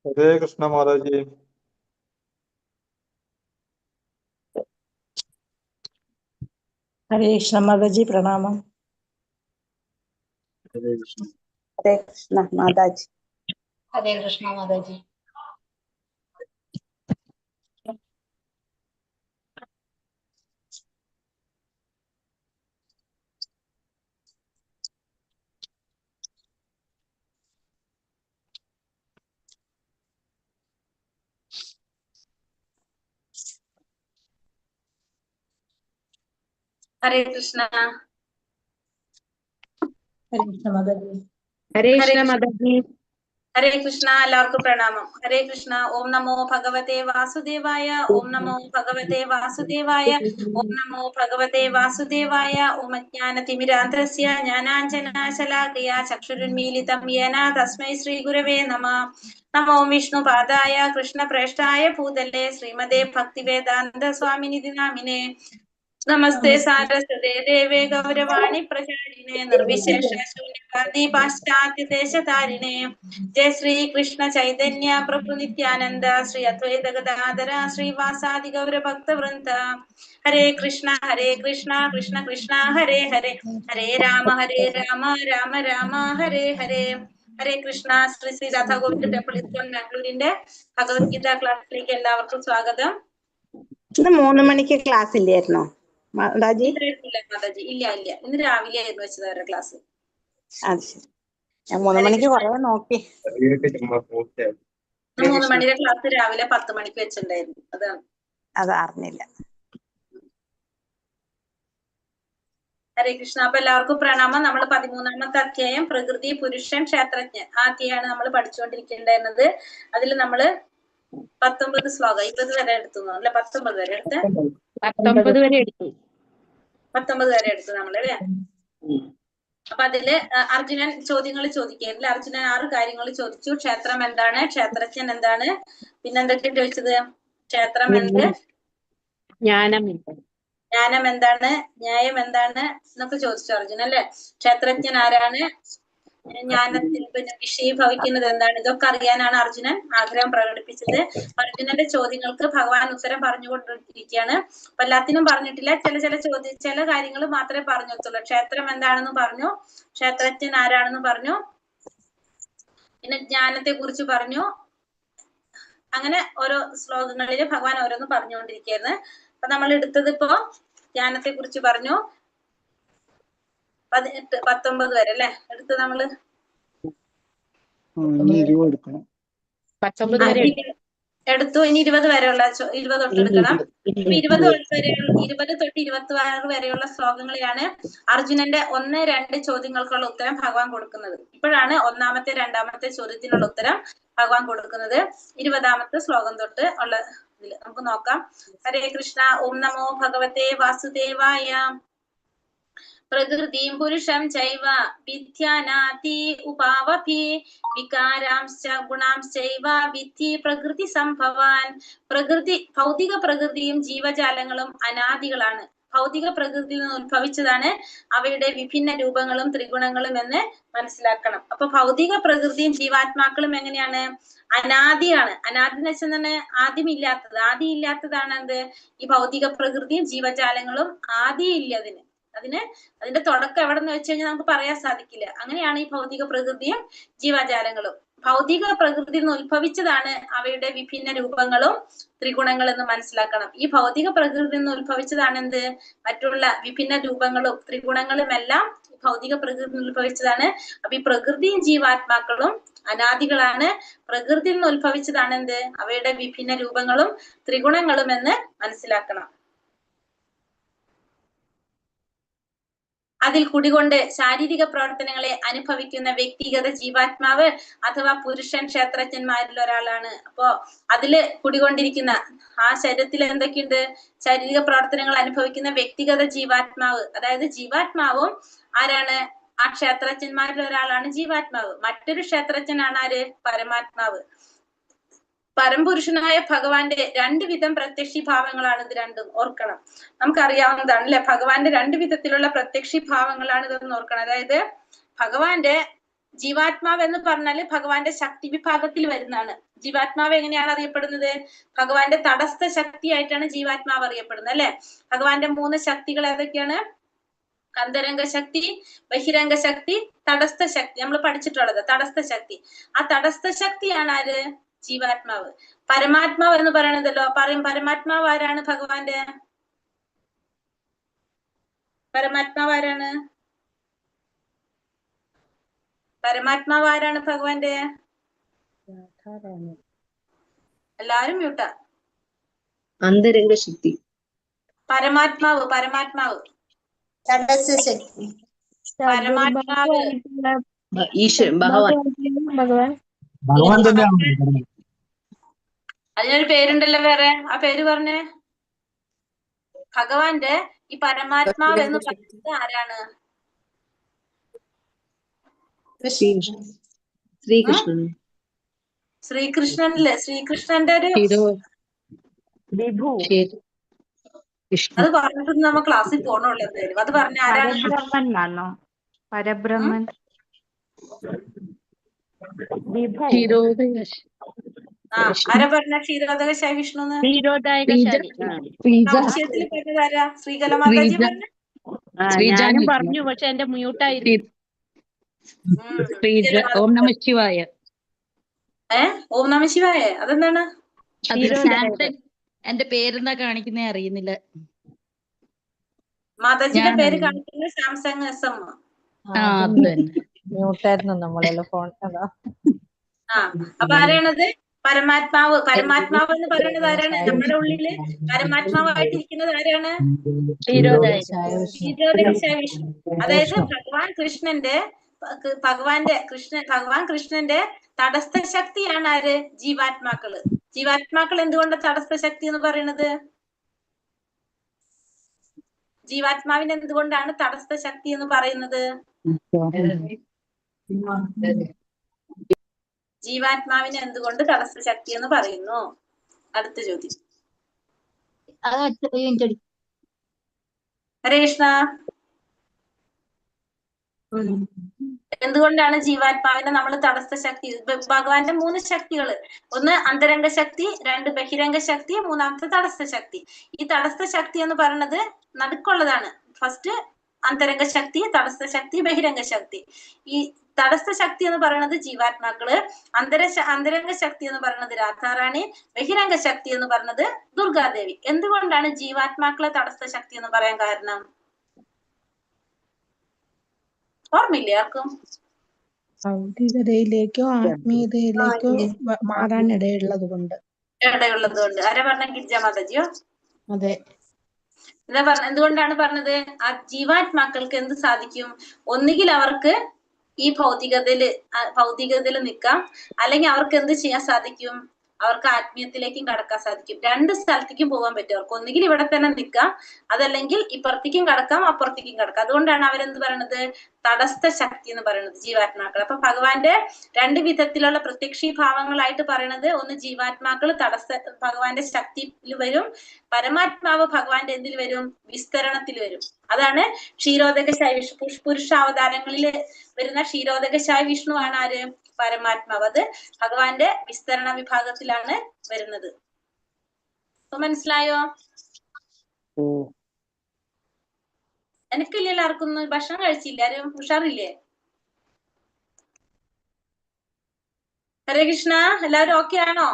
हरे कृष्णा महाराज जी। हरे कृष्ण माता जी, प्रणाम। हरे कृष्ण। हरे कृष्ण माता जी। हरे कृष्ण माता जी। हरे कृष्ण। हरे कृष्ण माता जी। हरे कृष्ण माता जी। हरे कृष्ण എല്ലാവർക്കും പ്രണാമം. ഹരേ കൃഷ്ണ. ഓം നമോ ഭഗവതേ വാസുദേവായ. ഓം നമോ ഭഗവതേ വാസുദേവായ. ഓം നമോ ഭഗവതേ വാസുദേവായ. ഓം അജ്ഞാനതിമിരാന്ധസ്യ ജ്ഞാനാഞ്ജനശലാകയാ ചക്ഷുരുന്മീലിതം യേന തസ്മൈ ശ്രീ ഗുരവേ നമഃ. നമോ വിഷ്ണുപാദായ കൃഷ്ണപ്രേഷ്ഠായ ഭൂതലേ ശ്രീമതേ ഭക്തിവേദാന്ത സ്വാമിനിധി നാമിനേ. നമസ്തേ സാരസ്വതേ ദേവേ ഗൗരവാണി പ്രചാരിണേ നിർവിശേഷ ശൂന്യവാദി പാശ്ചാത്യ ദേശധാരിണേ. ജയ ശ്രീ കൃഷ്ണ ചൈതന്യ പ്രഭു നിത്യാനന്ദ ശ്രീ അദ്വൈത ഗദാധര ശ്രീവാസാദി ഗൗരഭക്തവൃന്ദ. ഹരേ കൃഷ്ണ കൃഷ്ണ കൃഷ്ണ ഹരേ ഹരേ. ഹരേ രാമ രാമ രാമ ഹരേ ഹരേ. ഹരേ കൃഷ്ണ. ശ്രീ ശ്രീ രാധാഗോവിന്ദ ടെമ്പിൾ ഇസ്കോൺ ബാംഗ്ലൂരിന്റെ ഭഗവത്ഗീത ക്ലാസ്സിലേക്ക് എല്ലാവർക്കും സ്വാഗതം. ഇന്ന് 3 മണിക്ക് ക്ലാസ് ഇല്ലായിരുന്നോ മാതാജി? മാതാജി ഇല്ല ഇന്ന് രാവിലെ ആയിരുന്നു വെച്ചത് അവരുടെ ക്ലാസ്. അത് ശരി. ഞാൻ 3 മണിക്ക് കുറെ നോക്കി. 3 മണിയുടെ ക്ലാസ് രാവിലെ 10 മണിക്ക് വെച്ചിട്ടുണ്ടായിരുന്നു. അത് അറിഞ്ഞില്ല. ഹരേ കൃഷ്ണ. അപ്പൊ എല്ലാവർക്കും പ്രണാമം. നമ്മൾ 13ാമത്തെ അധ്യായം പ്രകൃതി പുരുഷൻ ക്ഷേത്രജ്ഞൻ ആ അധ്യായമാണ് നമ്മൾ പഠിച്ചുകൊണ്ടിരിക്കേണ്ടായിരുന്നത്. അതിൽ നമ്മള് 19 ശ്ലോകം 20 വരെ എടുത്തു അല്ലെ? 19 വരെ എടുത്ത് 19 വരെ എടുത്തു. 19 വരെ എടുത്തു നമ്മളല്ലേ? അപ്പൊ അതില് അർജുനൻ ചോദ്യങ്ങൾ ചോദിക്കുകയായിരുന്നു. അർജുനൻ 6 കാര്യങ്ങൾ ചോദിച്ചു. ക്ഷേത്രം എന്താണ്? ക്ഷേത്രജ്ഞൻ എന്താണ്? പിന്നെന്തൊക്കെയാണ് ചോദിച്ചത്? ക്ഷേത്രം എന്ത്? ജ്ഞാനം എന്താണ്? ന്യായം എന്താണ് എന്നൊക്കെ ചോദിച്ചു അർജുനൻ അല്ലെ? ക്ഷേത്രജ്ഞൻ ആരാണ്? ജ്ഞാനത്തിൽ പിന്നെ വിഷയീഭവിക്കുന്നത് എന്താണ്? ഇതൊക്കെ അറിയാനാണ് അർജുനൻ ആഗ്രഹം പ്രകടിപ്പിച്ചത്. അർജുനന്റെ ചോദ്യങ്ങൾക്ക് ഭഗവാൻ ഉത്തരം പറഞ്ഞുകൊണ്ടിരിക്കുകയാണ്. അപ്പൊ എല്ലാത്തിനും പറഞ്ഞിട്ടില്ല. ചില കാര്യങ്ങൾ മാത്രമേ പറഞ്ഞിട്ടുള്ളൂ. ക്ഷേത്രം എന്താണെന്ന് പറഞ്ഞു, ക്ഷേത്രജ്ഞൻ ആരാണെന്ന് പറഞ്ഞു, പിന്നെ ജ്ഞാനത്തെ കുറിച്ച് പറഞ്ഞു. അങ്ങനെ ഓരോ ശ്ലോകങ്ങളില് ഭഗവാൻ ഓരോന്ന് പറഞ്ഞുകൊണ്ടിരിക്കുകയായിരുന്നു. അപ്പൊ നമ്മൾ എടുത്തത് ഇപ്പോ ജ്ഞാനത്തെ കുറിച്ച് പറഞ്ഞു 18 19 വരെ അല്ലെ എടുത്ത് നമ്മള്. 19 വരെ എടുത്തു. ഇനി 20 വരെയുള്ള 20 തൊട്ട് എടുക്കണം. 20 തൊട്ട് 26 വരെയുള്ള ശ്ലോകങ്ങളിലാണ് അർജുനന്റെ 1, 2 ചോദ്യങ്ങൾക്കുള്ള ഉത്തരം ഭഗവാൻ കൊടുക്കുന്നത്. ഇപ്പോഴാണ് 1ാമത്തെ 2ാമത്തെ ചോദ്യത്തിനുള്ള ഉത്തരം ഭഗവാൻ കൊടുക്കുന്നത്. 20ാമത്തെ ശ്ലോകം തൊട്ട് ഉള്ള ഇതില് നമുക്ക് നോക്കാം. ഹരേ കൃഷ്ണ. ഓം നമോ ഭഗവതേ വാസുദേവായ. പ്രകൃതിം പുരുഷം ചൈവ വിദ്യാനാതി ഉപാവഭി വികാരാംശ്ച ഗുണാംശ്ചൈവ വിദ്ധി പ്രകൃതി സംഭവാൻ. ഭൗതിക പ്രകൃതിയും ജീവജാലങ്ങളും അനാദികളാണ്. ഭൗതിക പ്രകൃതിയിൽ നിന്ന് ഉത്ഭവിച്ചതാണ് അവയുടെ വിഭിന്ന രൂപങ്ങളും ത്രിഗുണങ്ങളും എന്ന് മനസ്സിലാക്കണം. അപ്പൊ ഭൗതിക പ്രകൃതിയും ജീവാത്മാക്കളും എങ്ങനെയാണ്? അനാദിയാണ്. അനാദി എന്ന് വെച്ചാൽ തന്നെ ആദിയില്ലാത്തതാണ് എന്ത്? ഈ ഭൗതിക പ്രകൃതിയും ജീവജാലങ്ങളും ആദിയില്ല. അതിന്റെ തുടക്കം എവിടെന്ന് വെച്ച് കഴിഞ്ഞാൽ നമുക്ക് പറയാൻ സാധിക്കില്ല. അങ്ങനെയാണ് ഈ ഭൗതിക പ്രകൃതിയും ജീവജാലങ്ങളും. ഭൗതിക പ്രകൃതിയിൽ നിന്ന് ഉത്ഭവിച്ചതാണ് അവയുടെ വിഭിന്ന രൂപങ്ങളും ത്രിഗുണങ്ങളും എന്ന് മനസ്സിലാക്കണം. ഈ ഭൗതിക പ്രകൃതിയിൽ നിന്ന് ഉത്ഭവിച്ചതാണ് എന്ത്? മറ്റുള്ള വിഭിന്ന രൂപങ്ങളും ത്രിഗുണങ്ങളും എല്ലാം ഭൗതിക പ്രകൃതിയിൽ നിന്ന് ഉത്ഭവിച്ചതാണ്. അപ്പൊ ഈ പ്രകൃതിയും ജീവാത്മാക്കളും അനാദികളാണ്. പ്രകൃതിയിൽ നിന്ന് ഉത്ഭവിച്ചതാണ് എന്ത്? അവയുടെ വിഭിന്ന രൂപങ്ങളും ത്രിഗുണങ്ങളും എന്ന് മനസ്സിലാക്കണം. അതിൽ കുടികൊണ്ട് ശാരീരിക പ്രവർത്തനങ്ങളെ അനുഭവിക്കുന്ന വ്യക്തിഗത ജീവാത്മാവ് അഥവാ പുരുഷൻ ക്ഷേത്രജ്ഞന്മാരിൽ ഒരാളാണ്. അപ്പോ അതില് കുടികൊണ്ടിരിക്കുന്ന ആ ശരീരത്തിൽ എന്തൊക്കെയുണ്ട്? ശാരീരിക പ്രവർത്തനങ്ങൾ അനുഭവിക്കുന്ന വ്യക്തിഗത ജീവാത്മാവ്. അതായത് ജീവാത്മാവും ആരാണ്? ആ ക്ഷേത്രജ്ഞന്മാരിൽ ഒരാളാണ് ജീവാത്മാവ്. മറ്റൊരു ക്ഷേത്രജ്ഞനാണ് ആര്? പരമാത്മാവ്. പരംപുരുഷനായ ഭഗവാന്റെ 2 വിധം പ്രത്യക്ഷീഭാവങ്ങളാണ് ഇത് രണ്ടും. ഓർക്കണം. നമുക്കറിയാവുന്നതാണ് അല്ലെ? ഭഗവാന്റെ 2 വിധത്തിലുള്ള പ്രത്യക്ഷീഭാവങ്ങളാണ് ഇതെന്ന് ഓർക്കണം. അതായത് ഭഗവാന്റെ ജീവാത്മാവ് എന്ന് പറഞ്ഞാല് ഭഗവാന്റെ ശക്തി വിഭാഗത്തിൽ വരുന്നതാണ്. ജീവാത്മാവ് എങ്ങനെയാണ് അറിയപ്പെടുന്നത്? ഭഗവാന്റെ തടസ്ഥ ശക്തിയായിട്ടാണ് ജീവാത്മാവ് അറിയപ്പെടുന്നത് അല്ലെ? ഭഗവാന്റെ 3 ശക്തികൾ ഏതൊക്കെയാണ്? അന്തരംഗ ശക്തി, ബഹിരംഗ ശക്തി, തടസ്ഥ ശക്തി. നമ്മൾ പഠിച്ചിട്ടുള്ളത് തടസ്ഥ ശക്തി. ആ തടസ്ഥ ശക്തിയാണ് ആര്? ജീവാത്മാവ്. പരമാത്മാവ് എന്ന് പറയണതല്ലോ. പരമാത്മാവ് ആരാണ് ഭഗവാന്റെ? പരമാത്മാവ് ആരാണ്? പരമാത്മാവ് ആരാണ് ഭഗവാന്റെ? എല്ലാരും മ്യൂട്ടാ. അന്തരംഗ ശക്തി. പരമാത്മാവ് പരമാത്മാവ് ഈശ്വരൻ ഭഗവാൻ. ഭഗവാൻ തന്നെയാണ്. അതിനൊരു പേരുണ്ടല്ലോ വേറെ. ആ പേര് പറഞ്ഞേ. ഭഗവാന്റെ ഈ പരമാത്മാവ് എന്ന് പറയുന്നത് ആരാണ്? ശ്രീകൃഷ്ണൻ. ശ്രീകൃഷ്ണനല്ലേ? ശ്രീകൃഷ്ണന്റെ ഒരു വിഭു അത് പറഞ്ഞിട്ട് നമ്മ ക്ലാസ്സിൽ പോകണുള്ളൂ. എന്തായാലും അത് പറഞ്ഞ ആരാണ്? പരബ്രഹ്മൻ പരബ്രഹ്മൻ വിഭു. ആരാ പറഞ്ഞ ക്ഷീരോദകശായി വിഷ്ണു? സംശയത്തിൽ പറഞ്ഞതാരാ? ശ്രീകല മാതാജി പറഞ്ഞു. ഞാനും പറഞ്ഞു, പക്ഷെ എന്റെ മ്യൂട്ടായിരുന്നു. ഓം നമ ശിവായ. ഓം നമ ശിവായ. അതെന്താണ്? എന്റെ പേരെന്താ കാണിക്കുന്നേ അറിയുന്നില്ല. മാതാജിയുടെ പേര് കാണിക്കുന്നത് സാംസങ് SM. മ്യൂട്ടായിരുന്നു നമ്മളെല്ലാം ഫോൺ. അപ്പൊ ആരാണത്? പരമാത്മാവ്. പരമാത്മാവ് എന്ന് പറയുന്നത് ആരാണ്? നമ്മുടെ ഉള്ളില് പരമാത്മാവായിട്ടിരിക്കുന്നത് ആരാണ്? ക്ഷീരോദകശായി വിഷ്ണു. അതായത് ഭഗവാൻ കൃഷ്ണന്റെ തടസ്ഥ ശക്തിയാണ് ആര്? ജീവാത്മാക്കള്. ജീവാത്മാക്കൾ എന്തുകൊണ്ട് തടസ്ഥ ശക്തി എന്ന് പറയുന്നത്? ജീവാത്മാവിന് എന്തുകൊണ്ടാണ് തടസ്ഥ ശക്തി എന്ന് പറയുന്നത്? ജീവാത്മാവിന് എന്തുകൊണ്ട് തടസ്ഥ ശക്തി എന്ന് പറയുന്നു? അടുത്ത ചോദ്യം. ഹരേ കൃഷ്ണ. എന്തുകൊണ്ടാണ് ജീവാത്മാവിനെ നമ്മൾ തടസ്ഥ ശക്തി? ഭഗവാന്റെ 3 ശക്തികള്. ഒന്ന് അന്തരംഗ ശക്തി, 2 ബഹിരംഗ ശക്തി, 3ാമത്തെ തടസ്ഥ ശക്തി. ഈ തടസ്ഥ ശക്തി എന്ന് പറയുന്നത് നടുക്കുള്ളതാണ്. ഫസ്റ്റ് അന്തരംഗ ശക്തി, തടസ്ഥ ശക്തി, ബഹിരംഗ ശക്തി. ഈ തടസ്ഥ ശക്തി എന്ന് പറയുന്നത് ജീവാത്മാക്കള്, അന്തരംഗ ശക്തി എന്ന് പറയുന്നത് രാധാറാണി, ബഹിരംഗ ശക്തി എന്ന് പറയുന്നത് ദുർഗാദേവി. എന്തുകൊണ്ടാണ് ജീവാത്മാക്കളെ തടസ്ഥ ശക്തി എന്ന് പറയാൻ കാരണം? ഓർമ്മയില്ലേ ആർക്കും? ഭൗതികതയിലേക്കോ ആത്മീയതയിലേക്കോ മാറാൻ ഇടയുള്ളത് കൊണ്ട്. ആരാ പറഞ്ഞ? ഗിരിജ മാതാജിയോ? അതെ. എന്താ പറഞ്ഞ? എന്തുകൊണ്ടാണ് പറഞ്ഞത്? ആ ജീവാത്മാക്കൾക്ക് എന്ത് സാധിക്കും? ഒന്നുകിൽ അവർക്ക് ഈ ഭൗതികതയില് നിൽക്കാം, അല്ലെങ്കിൽ അവർക്ക് എന്ത് ചെയ്യാൻ സാധിക്കും? അവർക്ക് ആത്മീയത്തിലേക്കും കടക്കാൻ സാധിക്കും. 2 സ്ഥലത്തേക്കും പോകാൻ പറ്റും അവർക്ക്. ഒന്നുകിൽ ഇവിടെ തന്നെ നിൽക്കാം, അതല്ലെങ്കിൽ ഇപ്പുറത്തേക്കും കടക്കാം, അപ്പുറത്തേക്കും കടക്കാം. അതുകൊണ്ടാണ് അവരെന്ത് പറയണത്? തടസ്ഥ ശക്തി എന്ന് പറയുന്നത് ജീവാത്മാക്കൾ. അപ്പൊ ഭഗവാന്റെ 2 വിധത്തിലുള്ള പ്രത്യക്ഷീഭാവങ്ങളായിട്ട് പറയണത്, ഒന്ന് ജീവാത്മാക്കൾ ഭഗവാന്റെ ശക്തിയിൽ വരും, പരമാത്മാവ് ഭഗവാന്റെ എന്തിൽ വരും? വിസ്തരണത്തിൽ വരും. അതാണ് ക്ഷീരോദകശായി വിഷ്ണു. പുരുഷാവതാരങ്ങളിൽ വരുന്ന ക്ഷീരോദകശായി വിഷ്ണു ആണ് ആര്? പരമാത്മാവ്. അത് ഭഗവാന്റെ വിസ്തരണ വിഭാഗത്തിലാണ് വരുന്നത്. അപ്പൊ മനസ്സിലായോ? എനിക്കില്ലല്ലോ ആർക്കും. ഭക്ഷണം കഴിച്ചില്ല ആരും? ഉഷാറില്ലേ? ഹരേ കൃഷ്ണ. എല്ലാവരും ഓക്കെ ആണോ?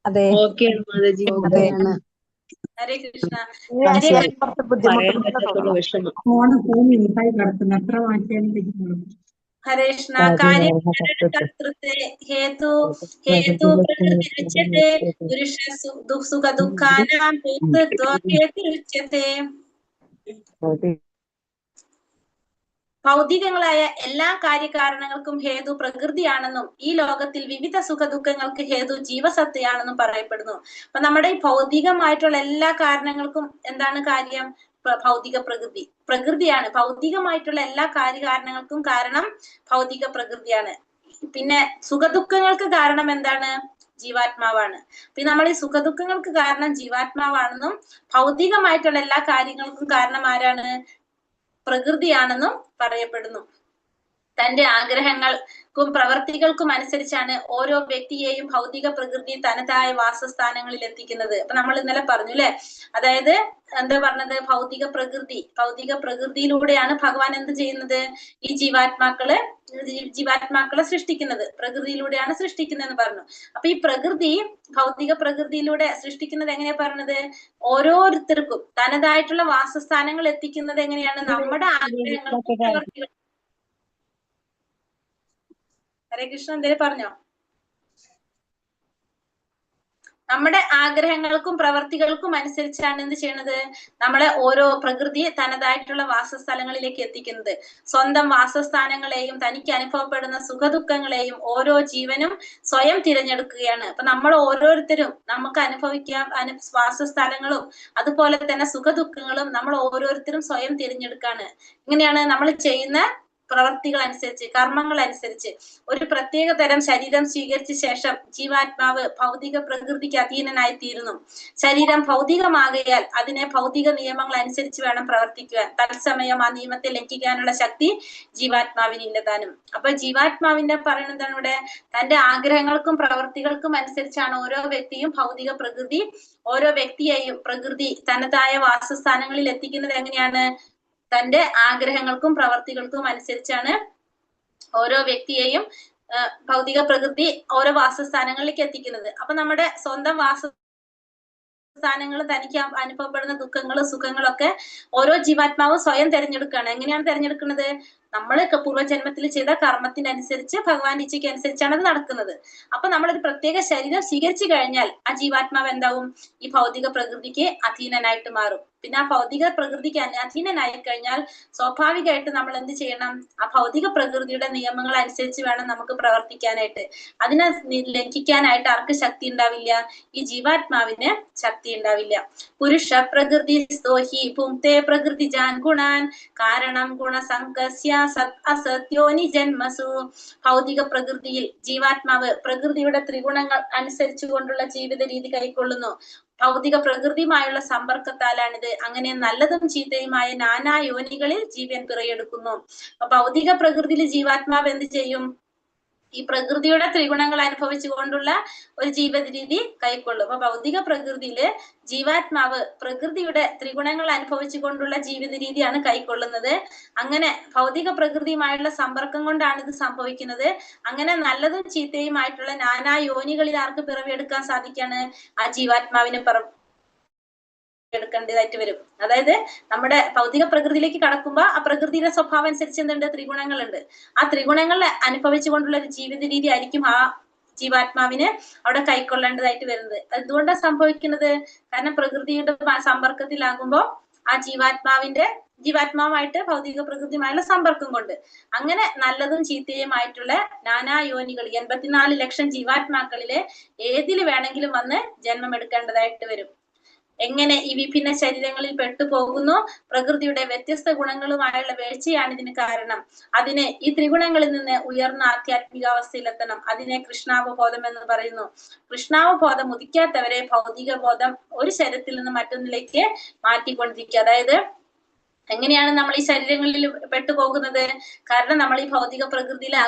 അതെ. ഹരേ കൃഷ്ണ. ഹരേ കൃഷ്ണ. കാര്യകർത്തൃത്വേ ഹേതു പ്രകൃതി രുച്യത്തെ പുരുഷ സുഖ ദുഃഖാനാം ഹേതുരുച്യത്തെ. ഭൗതികങ്ങളായ എല്ലാ കാര്യകാരണങ്ങൾക്കും ഹേതു പ്രകൃതിയാണെന്നും ഈ ലോകത്തിൽ വിവിധ സുഖ ദുഃഖങ്ങൾക്ക് ഹേതു ജീവസത്തയാണെന്നും പറയപ്പെടുന്നു. അപ്പൊ നമ്മുടെ ഈ ഭൗതികമായിട്ടുള്ള എല്ലാ കാരണങ്ങൾക്കും എന്താണ് കാര്യം? ഭൗതിക പ്രകൃതിയാണ്. ഭൗതികമായിട്ടുള്ള എല്ലാ കാര്യകാരണങ്ങൾക്കും കാരണം ഭൗതിക പ്രകൃതിയാണ്. പിന്നെ സുഖദുഃഖങ്ങൾക്ക് കാരണം എന്താണ്? ജീവാത്മാവാണ്. പിന്നെ നമ്മൾ ഈ സുഖദുഃഖങ്ങൾക്ക് കാരണം ജീവാത്മാവാണെന്നും ഭൗതികമായിട്ടുള്ള എല്ലാ കാര്യങ്ങൾക്കും കാരണം ആരാണ്? പ്രകൃതിയാണെന്നും പറയപ്പെടുന്നു. തന്റെ ആഗ്രഹങ്ങൾക്കും പ്രവർത്തികൾക്കും അനുസരിച്ചാണ് ഓരോ വ്യക്തിയെയും ഭൗതിക പ്രകൃതി തനതായ വാസസ്ഥാനങ്ങളിൽ എത്തിക്കുന്നത്. അപ്പൊ നമ്മൾ ഇന്നലെ പറഞ്ഞു അല്ലെ, അതായത് എന്താ പറഞ്ഞത്, ഭൗതിക പ്രകൃതിയിലൂടെയാണ് ഭഗവാൻ എന്ത് ചെയ്യുന്നത്, ഈ ജീവാത്മാക്കളെ സൃഷ്ടിക്കുന്നത്, പ്രകൃതിയിലൂടെയാണ് സൃഷ്ടിക്കുന്നതെന്ന് പറഞ്ഞു. അപ്പൊ ഈ പ്രകൃതി ഭൗതിക പ്രകൃതിയിലൂടെ സൃഷ്ടിക്കുന്നത് എങ്ങനെയാ പറഞ്ഞത്, ഓരോരുത്തർക്കും തനതായിട്ടുള്ള വാസസ്ഥാനങ്ങൾ എത്തിക്കുന്നത് എങ്ങനെയാണ്, നമ്മുടെ ആഗ്രഹങ്ങൾക്കും പ്രവർത്തികൾ. ഹരേ കൃഷ്ണ, എന്തേലും പറഞ്ഞോ? നമ്മുടെ ആഗ്രഹങ്ങൾക്കും പ്രവർത്തികൾക്കും അനുസരിച്ചാണ് എന്ത് ചെയ്യണത്, നമ്മളെ ഓരോ പ്രകൃതി തനതായിട്ടുള്ള വാസസ്ഥലങ്ങളിലേക്ക് എത്തിക്കുന്നത്. സ്വന്തം വാസസ്ഥാനങ്ങളെയും തനിക്ക് അനുഭവപ്പെടുന്ന സുഖദുഃഖങ്ങളെയും ഓരോ ജീവനും സ്വയം തിരഞ്ഞെടുക്കുകയാണ്. അപ്പൊ നമ്മൾ ഓരോരുത്തരും നമുക്ക് അനുഭവിക്കാൻ വാസസ്ഥലങ്ങളും അതുപോലെ തന്നെ സുഖദുഃഖങ്ങളും നമ്മൾ ഓരോരുത്തരും സ്വയം തിരഞ്ഞെടുക്കാണ്. ഇങ്ങനെയാണ് നമ്മൾ ചെയ്യുന്ന പ്രവർത്തികൾ അനുസരിച്ച്, കർമ്മങ്ങൾ അനുസരിച്ച് ഒരു പ്രത്യേക തരം ശരീരം സ്വീകരിച്ച ശേഷം ജീവാത്മാവ് ഭൗതിക പ്രകൃതിക്ക് അധീനനായി തീരുന്നു. ശരീരം ഭൗതികമാകയാൽ അതിനെ ഭൗതിക നിയമങ്ങൾ അനുസരിച്ച് വേണം പ്രവർത്തിക്കുവാൻ. തത്സമയം ആ നിയമത്തെ ലംഘിക്കാനുള്ള ശക്തി ജീവാത്മാവിനില്ല താനും. അപ്പൊ ജീവാത്മാവിന്റെ പറയുന്നത് ഇവിടെ, തന്റെ ആഗ്രഹങ്ങൾക്കും പ്രവർത്തികൾക്കും അനുസരിച്ചാണ് ഓരോ വ്യക്തിയും ഭൗതിക പ്രകൃതി, ഓരോ വ്യക്തിയെയും പ്രകൃതി തനതായ വാസസ്ഥാനങ്ങളിൽ എത്തിക്കുന്നത്. എങ്ങനെയാണ്, തന്റെ ആഗ്രഹങ്ങൾക്കും പ്രവർത്തികൾക്കും അനുസരിച്ചാണ് ഓരോ വ്യക്തിയെയും ഭൗതിക പ്രകൃതി ഓരോ വാസസ്ഥാനങ്ങളിലേക്ക് എത്തിക്കുന്നത്. അപ്പൊ നമ്മുടെ സ്വന്തം വാസസ്ഥാനങ്ങളും തനിക്ക് അനുഭവപ്പെടുന്ന ദുഃഖങ്ങളും സുഖങ്ങളും ഒക്കെ ഓരോ ജീവാത്മാവും സ്വയം തെരഞ്ഞെടുക്കുകയാണ്. എങ്ങനെയാണ് തെരഞ്ഞെടുക്കുന്നത്, നമ്മൾ പൂർവ്വജന്മത്തിൽ ചെയ്ത കർമ്മത്തിനനുസരിച്ച് ഭഗവാന്റെ ഇച്ഛയ്ക്ക് അനുസരിച്ചാണ് അത് നടക്കുന്നത്. അപ്പൊ നമ്മളൊരു പ്രത്യേക ശരീരം സ്വീകരിച്ചു കഴിഞ്ഞാൽ ആ ജീവാത്മാവ് എന്താവും, ഈ ഭൗതിക പ്രകൃതിക്ക് അധീനനായിട്ട് മാറും. പിന്നെ ആ ഭൗതിക പ്രകൃതിക്ക് അധീനനായി കഴിഞ്ഞാൽ സ്വാഭാവികമായിട്ട് നമ്മൾ എന്ത് ചെയ്യണം, ആ ഭൗതിക പ്രകൃതിയുടെ നിയമങ്ങൾ അനുസരിച്ച് വേണം നമുക്ക് പ്രവർത്തിക്കാനായിട്ട്. അതിനെ ലംഘിക്കാനായിട്ട് ആർക്ക് ശക്തി ഉണ്ടാവില്ല, ഈ ജീവാത്മാവിന് ശക്തി ഉണ്ടാവില്ല. പുരുഷ പ്രകൃതി സ്തോഹി ഭുങ്ക്തേ പ്രകൃതി ജാൻ ഗുണാൻ കാരണം ഗുണസംഗസ്യ സത് അസത്യോനി ജന്മസു. ഭൗതിക പ്രകൃതിയിൽ ജീവാത്മാവ് പ്രകൃതിയുടെ ത്രിഗുണങ്ങൾ അനുസരിച്ചു കൊണ്ടുള്ള ജീവിത രീതി കൈക്കൊള്ളുന്നു. ഭൗതിക പ്രകൃതിയുമായുള്ള സമ്പർക്കത്താലാണിത്. അങ്ങനെ നല്ലതും ചീത്തയുമായ നാനാ യോനികളിൽ ജീവൻ പിറയെടുക്കുന്നു. അപ്പൊ ഭൗതിക പ്രകൃതിയിൽ ജീവാത്മാവ് എന്ത് ചെയ്യും, ഈ പ്രകൃതിയുടെ ത്രിഗുണങ്ങൾ അനുഭവിച്ചുകൊണ്ടുള്ള ഒരു ജീവിത രീതി കൈക്കൊള്ളും. അപ്പൊ ഭൗതിക പ്രകൃതിയില് ജീവാത്മാവ് പ്രകൃതിയുടെ ത്രിഗുണങ്ങൾ അനുഭവിച്ചുകൊണ്ടുള്ള ജീവിത രീതിയാണ് കൈക്കൊള്ളുന്നത്. അങ്ങനെ ഭൗതിക പ്രകൃതിയുമായുള്ള സമ്പർക്കം കൊണ്ടാണ് ഇത് സംഭവിക്കുന്നത്. അങ്ങനെ നല്ലതും ചീത്തയുമായിട്ടുള്ള നാനാ യോനികളിൽ ആർക്ക് പിറവിയെടുക്കാൻ സാധിക്കാണ്, ആ ജീവാത്മാവിന് എടുക്കേണ്ടതായിട്ട് വരും. അതായത് നമ്മുടെ ഭൗതിക പ്രകൃതിയിലേക്ക് കടക്കുമ്പോ ആ പ്രകൃതിയുടെ സ്വഭാവം അനുസരിച്ച് എന്തുണ്ട്, ത്രിഗുണങ്ങളുണ്ട്. ആ ത്രിഗുണങ്ങൾ അനുഭവിച്ചുകൊണ്ടുള്ള ഒരു ജീവിത രീതി ആയിരിക്കും ആ ജീവാത്മാവിന് അവിടെ കൈക്കൊള്ളേണ്ടതായിട്ട് വരുന്നത്. എന്തുകൊണ്ടാണ് സംഭവിക്കുന്നത്, കാരണം പ്രകൃതിയുടെ സമ്പർക്കത്തിലാകുമ്പോ ആ ജീവാത്മാവുമായിട്ട് ഭൗതിക പ്രകൃതിയുമായുള്ള സമ്പർക്കം കൊണ്ട് അങ്ങനെ നല്ലതും ചീത്തയുമായിട്ടുള്ള നാനാ യോനികൾ 84 ലക്ഷം ജീവാത്മാക്കളിലെ ഏതിൽ വേണമെങ്കിലും വന്ന് ജന്മം എടുക്കേണ്ടതായിട്ട് വരും. എങ്ങനെ ഈ വിഭിന്ന ശരീരങ്ങളിൽ പെട്ടുപോകുന്നു, പ്രകൃതിയുടെ വ്യത്യസ്ത ഗുണങ്ങളുമായുള്ള വീഴ്ചയാണ് ഇതിന് കാരണം. അതിന് ഈ ത്രിഗുണങ്ങളിൽ നിന്ന് ഉയർന്ന ആധ്യാത്മികാവസ്ഥയിലെത്തണം. അതിനെ കൃഷ്ണാവബോധം എന്ന് പറയുന്നു. കൃഷ്ണാവബോധം ഉദിക്കാത്തവരെ ഭൗതിക ബോധം ഒരു ശരീരത്തിൽ നിന്ന് മറ്റൊന്നിലേക്ക് മാറ്റിക്കൊണ്ടിരിക്കുക. അതായത് എങ്ങനെയാണ് നമ്മൾ ഈ ശരീരങ്ങളിൽ പെട്ടുപോകുന്നത്, കാരണം നമ്മൾ ഈ ഭൗതിക പ്രകൃതിയിലെ ആ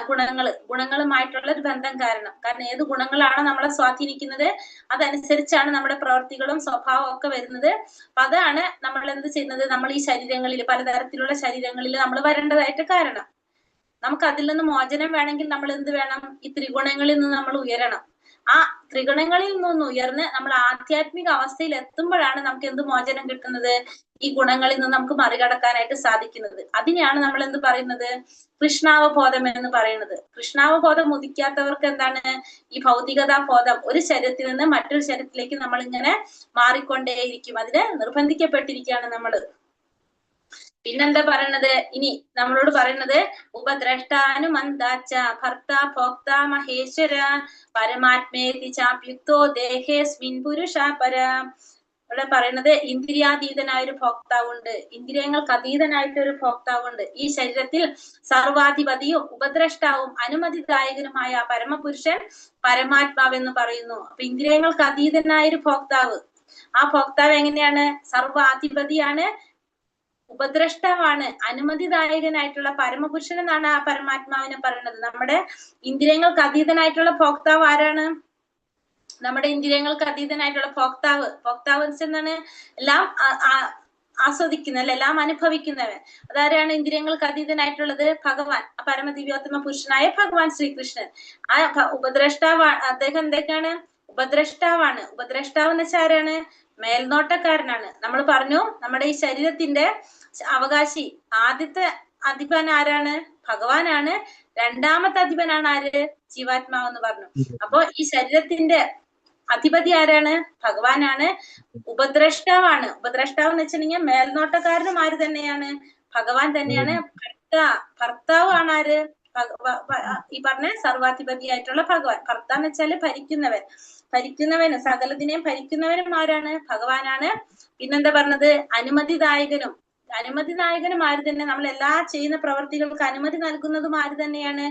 ഗുണങ്ങളുമായിട്ടുള്ള ഒരു ബന്ധം കാരണം ഏത് ഗുണങ്ങളാണ് നമ്മളെ സ്വാധീനിക്കുന്നത് അതനുസരിച്ചാണ് നമ്മുടെ പ്രവർത്തികളും സ്വഭാവവും ഒക്കെ വരുന്നത്. അപ്പൊ അതാണ് നമ്മൾ എന്ത് ചെയ്യുന്നത്, നമ്മൾ ഈ ശരീരങ്ങളിൽ പലതരത്തിലുള്ള ശരീരങ്ങളിൽ നമ്മൾ വരേണ്ടതായിട്ട് കാരണം. നമുക്ക് അതിൽ നിന്ന് മോചനം വേണമെങ്കിൽ നമ്മൾ എന്ത് വേണം, ഈ ത്രിഗുണങ്ങളിൽ നിന്ന് നമ്മൾ ഉയരണം. ആ ത്രിഗുണങ്ങളിൽ നിന്ന് ഉയർന്ന് നമ്മൾ ആധ്യാത്മിക അവസ്ഥയിൽ എത്തുമ്പോഴാണ് നമുക്ക് എന്ത് മോചനം കിട്ടുന്നത്, ഈ ഗുണങ്ങളിൽ നിന്ന് നമുക്ക് മറികടക്കാനായിട്ട് സാധിക്കുന്നത്. അതിനെയാണ് നമ്മൾ എന്ത് പറയുന്നത്, കൃഷ്ണാവബോധം എന്ന് പറയുന്നത്. കൃഷ്ണാവബോധം ഉദിക്കാത്തവർക്ക് എന്താണ്, ഈ ഭൗതികതാ ബോധം ഒരു ശരീരത്തിൽ നിന്ന് മറ്റൊരു ശരീരത്തിലേക്ക് നമ്മൾ ഇങ്ങനെ മാറിക്കൊണ്ടേയിരിക്കും. അതിന് നിർബന്ധിക്കപ്പെട്ടിരിക്കുകയാണ് നമ്മള്. പിന്നെന്താ പറയണത്, ഇനി നമ്മളോട് പറയുന്നത് ഉപദ്രഷ്ടാനുമന്താച്ച ഭർത്ത ഭോക്ത മഹേശ്വര പരമാത്മേതി ചാപ്യുക്തോ ദേഹേസ്മിൻ പുരുഷ പര. ഇവിടെ പറയുന്നത് ഇന്ദ്രിയാതീതനായ ഒരു ഭോക്താവുണ്ട്, ഇന്ദ്രിയങ്ങൾക്ക് അതീതനായിട്ട് ഒരു ഭോക്താവുണ്ട്. ഈ ശരീരത്തിൽ സർവാധിപതിയും ഉപദ്രഷ്ടാവും അനുമതിദായകനുമായ പരമപുരുഷൻ പരമാത്മാവെന്ന് പറയുന്നു. അപ്പൊ ഇന്ദ്രിയങ്ങൾക്ക് അതീതനായ ഒരു ഭോക്താവ്, ആ ഭോക്താവ് എങ്ങനെയാണ്, സർവാധിപതിയാണ്, ഉപദ്രഷ്ടാവാണ്, അനുമതിദായകനായിട്ടുള്ള പരമപുരുഷൻ എന്നാണ് ആ പരമാത്മാവിനെ പറയുന്നത്. നമ്മുടെ ഇന്ദ്രിയങ്ങൾക്ക് അതീതനായിട്ടുള്ള ഭോക്താവ് ആരാണ്? നമ്മുടെ ഇന്ദ്രിയങ്ങൾക്ക് അതീതനായിട്ടുള്ള ഭോക്താവ് എന്താണ്? എല്ലാം ആസ്വദിക്കുന്ന, അല്ലെ, എല്ലാം അനുഭവിക്കുന്നവൻ. അതാരാണ് ഇന്ദ്രിയങ്ങൾക്ക് അതീതനായിട്ടുള്ളത്? ഭഗവാൻ, പരമദിവ്യോത്തമ പുരുഷനായ ഭഗവാൻ ശ്രീകൃഷ്ണൻ. ആ ഉപദ്രഷ്ടാവാണ് അദ്ദേഹം. എന്തൊക്കെയാണ്? ഉപദ്രഷ്ടാവാണ്. ഉപദ്രഷ്ടാവ് എന്ന് വെച്ചാൽ ആരാണ്? മേൽനോട്ടക്കാരനാണ്. നമ്മൾ പറഞ്ഞു നമ്മുടെ ഈ ശരീരത്തിന്റെ അവകാശി ആദ്യത്തെ അധിപൻ ആരാണ്? ഭഗവാനാണ്. രണ്ടാമത്തെ അധിപനാണ് ആര്? ജീവാത്മാവ് എന്ന് പറഞ്ഞു. അപ്പോ ഈ ശരീരത്തിന്റെ അധിപതി ആരാണ്? ഭഗവാനാണ്. ഉപദ്രഷ്ടാവാണ്. ഉപദ്രഷ്ടാവ് എന്ന് വെച്ചിട്ടുണ്ടെങ്കിൽ മേൽനോട്ടക്കാരനും ആര് തന്നെയാണ്? ഭഗവാൻ തന്നെയാണ്. ഭർത്താവ് ആണ് ആര്? ഈ പറഞ്ഞ സർവാധിപതിയായിട്ടുള്ള ഭഗവാൻ. ഭർത്ത എന്ന് വെച്ചാല് ഭരിക്കുന്നവന്, സകലത്തിനെയും ഭരിക്കുന്നവനും ആരാണ്? ഭഗവാനാണ്. പിന്നെന്താ പറഞ്ഞത്? അനുമതിദായകനും ആര് തന്നെ? നമ്മൾ എല്ലാ ചെയ്യുന്ന പ്രവർത്തികൾക്ക് അനുമതി നൽകുന്നതും ആര് തന്നെയാണ്?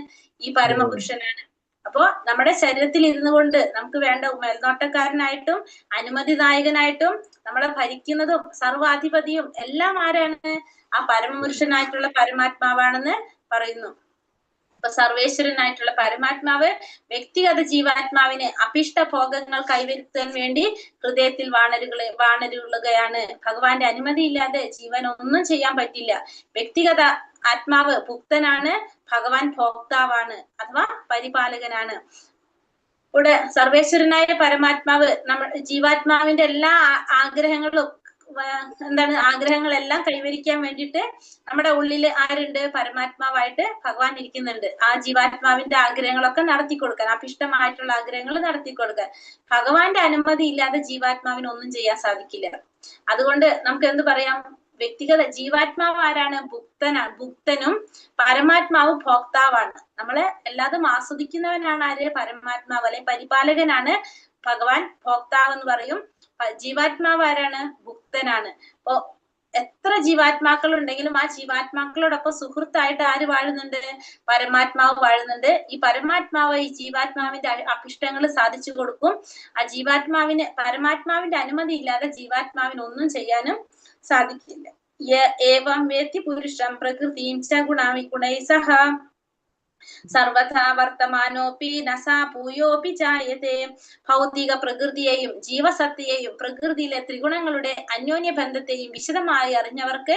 ഈ പരമപുരുഷനാണ്. അപ്പോ നമ്മുടെ ശരീരത്തിൽ ഇരുന്നു കൊണ്ട് നമുക്ക് വേണ്ട മേൽനോട്ടക്കാരനായിട്ടും അനുമതിദായകനായിട്ടും നമ്മളെ ഭരിക്കുന്നതും സർവാധിപതിയും എല്ലാം ആരാണ്? ആ പരമപുരുഷനായിട്ടുള്ള പരമാത്മാവാണെന്ന് പറയുന്നു. അപ്പൊ സർവേശ്വരനായിട്ടുള്ള പരമാത്മാവ് വ്യക്തിഗത ജീവാത്മാവിന് അഭിഷ്ട ഭോഗങ്ങൾ കൈവരുത്താൻ വേണ്ടി ഹൃദയത്തിൽ വാണരുളുകയാണ്. ഭഗവാന്റെ അനുമതി ഇല്ലാതെ ജീവൻ ഒന്നും ചെയ്യാൻ പറ്റില്ല. വ്യക്തിഗത ആത്മാവ് ഭുക്തനാണ്, ഭഗവാൻ ഭോക്താവാണ് അഥവാ പരിപാലകനാണ്. ഇവിടെ സർവേശ്വരനായ പരമാത്മാവ് ജീവാത്മാവിന്റെ എല്ലാ ആഗ്രഹങ്ങളും ആഗ്രഹങ്ങളെല്ലാം കൈവരിക്കാൻ വേണ്ടിയിട്ട് നമ്മുടെ ഉള്ളില് ആരുണ്ട്? പരമാത്മാവായിട്ട് ഭഗവാൻ ഇരിക്കുന്നുണ്ട്. ആ ജീവാത്മാവിന്റെ ആഗ്രഹങ്ങളൊക്കെ നടത്തി കൊടുക്കാൻ, അഭിഷ്ടമായിട്ടുള്ള ആഗ്രഹങ്ങൾ നടത്തി കൊടുക്കാൻ ഭഗവാന്റെ അനുമതി ഇല്ലാതെ ജീവാത്മാവിന് ഒന്നും ചെയ്യാൻ സാധിക്കില്ല. അതുകൊണ്ട് നമുക്ക് എന്ത് പറയാം? വ്യക്തിഗത ജീവാത്മാവ് ആരാണ്? ഭുക്തനും പരമാത്മാവ് ഭോക്താവാണ്. നമ്മളെ എല്ലാതും ആസ്വദിക്കുന്നവനാണ് ആര്? പരമാത്മാവ്, അല്ലെ പരിപാലകനാണ് ഭഗവാൻ. ഭോക്താവ് എന്ന് പറയും. ജീവാത്മാവ് ആരാണ്? ഭുക്തനാണ്. അപ്പൊ എത്ര ജീവാത്മാക്കൾ ഉണ്ടെങ്കിലും ആ ജീവാത്മാക്കളോടൊപ്പം സുഹൃത്തായിട്ട് ആര് വാഴുന്നുണ്ട്? പരമാത്മാവ് വാഴുന്നുണ്ട്. ഈ പരമാത്മാവ് ഈ ജീവാത്മാവിന്റെ അഭിഷ്ടങ്ങൾ സാധിച്ചു കൊടുക്കും. ആ പരമാത്മാവിന്റെ അനുമതി ഇല്ലാതെ ജീവാത്മാവിന് ഒന്നും ചെയ്യാനും സാധിക്കില്ല. ഏവം വേത്തി പുരുഷം പ്രകൃതിം ച ഗുണൈ സഹ സർവഥാ വർത്തമാനോപി നസാ ഭൂയോപി ജായതേ. ഭൗതിക പ്രകൃതിയെയും ജീവസത്തയെയും പ്രകൃതിയിലെ ത്രിഗുണങ്ങളുടെ അന്യോന്യ ബന്ധത്തെയും വിശദമായി അറിഞ്ഞവർക്ക്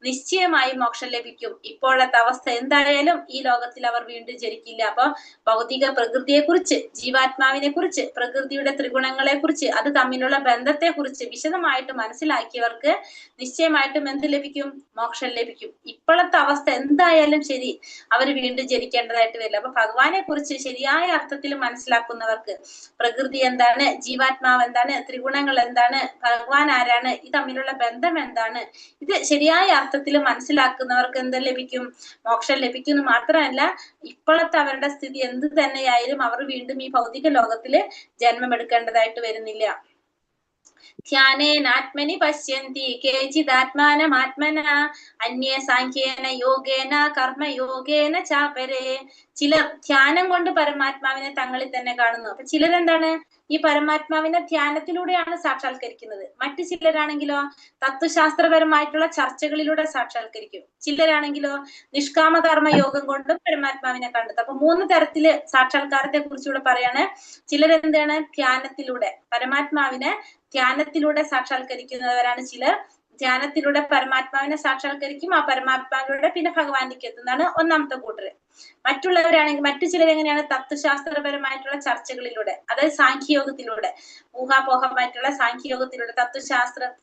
നിശ്ചയമായി മോക്ഷം ലഭിക്കും. ഇപ്പോഴത്തെ അവസ്ഥ എന്തായാലും ഈ ലോകത്തിൽ അവർ വീണ്ടും ജനിക്കില്ല. അപ്പൊ ഭൗതിക പ്രകൃതിയെ കുറിച്ച്, ജീവാത്മാവിനെ കുറിച്ച്, പ്രകൃതിയുടെ ത്രിഗുണങ്ങളെ കുറിച്ച്, അത് തമ്മിലുള്ള ബന്ധത്തെ കുറിച്ച് വിശദമായിട്ട് മനസ്സിലാക്കിയവർക്ക് നിശ്ചയമായിട്ടും എന്ത് ലഭിക്കും? മോക്ഷം ലഭിക്കും. ഇപ്പോഴത്തെ അവസ്ഥ എന്തായാലും ശരി, അവർ വീണ്ടും ജനിക്കേണ്ടതായിട്ട് വരില്ല. അപ്പൊ ഭഗവാനെ കുറിച്ച് ശരിയായ അർത്ഥത്തിൽ മനസ്സിലാക്കുന്നവർക്ക് പ്രകൃതി എന്താണ്, ജീവാത്മാവ് എന്താണ്, ത്രിഗുണങ്ങൾ എന്താണ്, ഭഗവാൻ ആരാണ്, ഇത് തമ്മിലുള്ള ബന്ധം എന്താണ്, ഇത് ശരിയായ അർത്ഥത്തിൽ മനസ്സിലാക്കുന്നവർക്ക് എന്ത് ലഭിക്കും? മോക്ഷം ലഭിക്കുന്നു. മാത്രമല്ല ഇപ്പോഴത്തെ അവരുടെ സ്ഥിതി എന്ത് തന്നെയായാലും അവർ വീണ്ടും ഈ ഭൗതിക ലോകത്തില് ജന്മമെടുക്കേണ്ടതായിട്ട് വരുന്നില്ല. ധ്യാനേനാത്മനി പശ്യന്തി കേചിദാത്മാനമാത്മന അന്യേ സാഖ്യേന യോഗേന കർമ്മയോഗേന ചാപരേ. ചിലർ ധ്യാനം കൊണ്ട് പരമാത്മാവിനെ തങ്ങളിൽ തന്നെ കാണുന്നു. അപ്പൊ ചിലരെന്താണ്? ഈ പരമാത്മാവിനെ ധ്യാനത്തിലൂടെയാണ് സാക്ഷാത്കരിക്കുന്നത്. മറ്റു ചിലരാണെങ്കിലോ തത്വശാസ്ത്രപരമായിട്ടുള്ള ചർച്ചകളിലൂടെ സാക്ഷാത്കരിക്കും. ചിലരാണെങ്കിലോ നിഷ്കാമ കർമ്മ യോഗം കൊണ്ടും പരമാത്മാവിനെ കണ്ടെത്തും. അപ്പൊ 3 തരത്തില് സാക്ഷാത്കാരത്തെ കുറിച്ചുകൂടെ പറയാണ്. ചിലരെന്താണ്? ധ്യാനത്തിലൂടെ പരമാത്മാവിനെ ധ്യാനത്തിലൂടെ സാക്ഷാത്കരിക്കുന്നവരാണ് ചിലർ. ധ്യാനത്തിലൂടെ പരമാത്മാവിനെ സാക്ഷാത്കരിക്കും. ആ പരമാത്മാവിലൂടെ പിന്നെ ഭഗവാനിലേക്ക് എത്തുന്നതാണ് ഒന്നാമത്തെ കൂട്ടര്. മറ്റുള്ളവരാണെങ്കിൽ മറ്റു ചിലർ എങ്ങനെയാണ്? തത്വശാസ്ത്രപരമായിട്ടുള്ള ചർച്ചകളിലൂടെ, അതായത് സാഖ്യയോഗത്തിലൂടെ, ഊഹാപോഹമായിട്ടുള്ള സാഖ്യയോഗത്തിലൂടെ,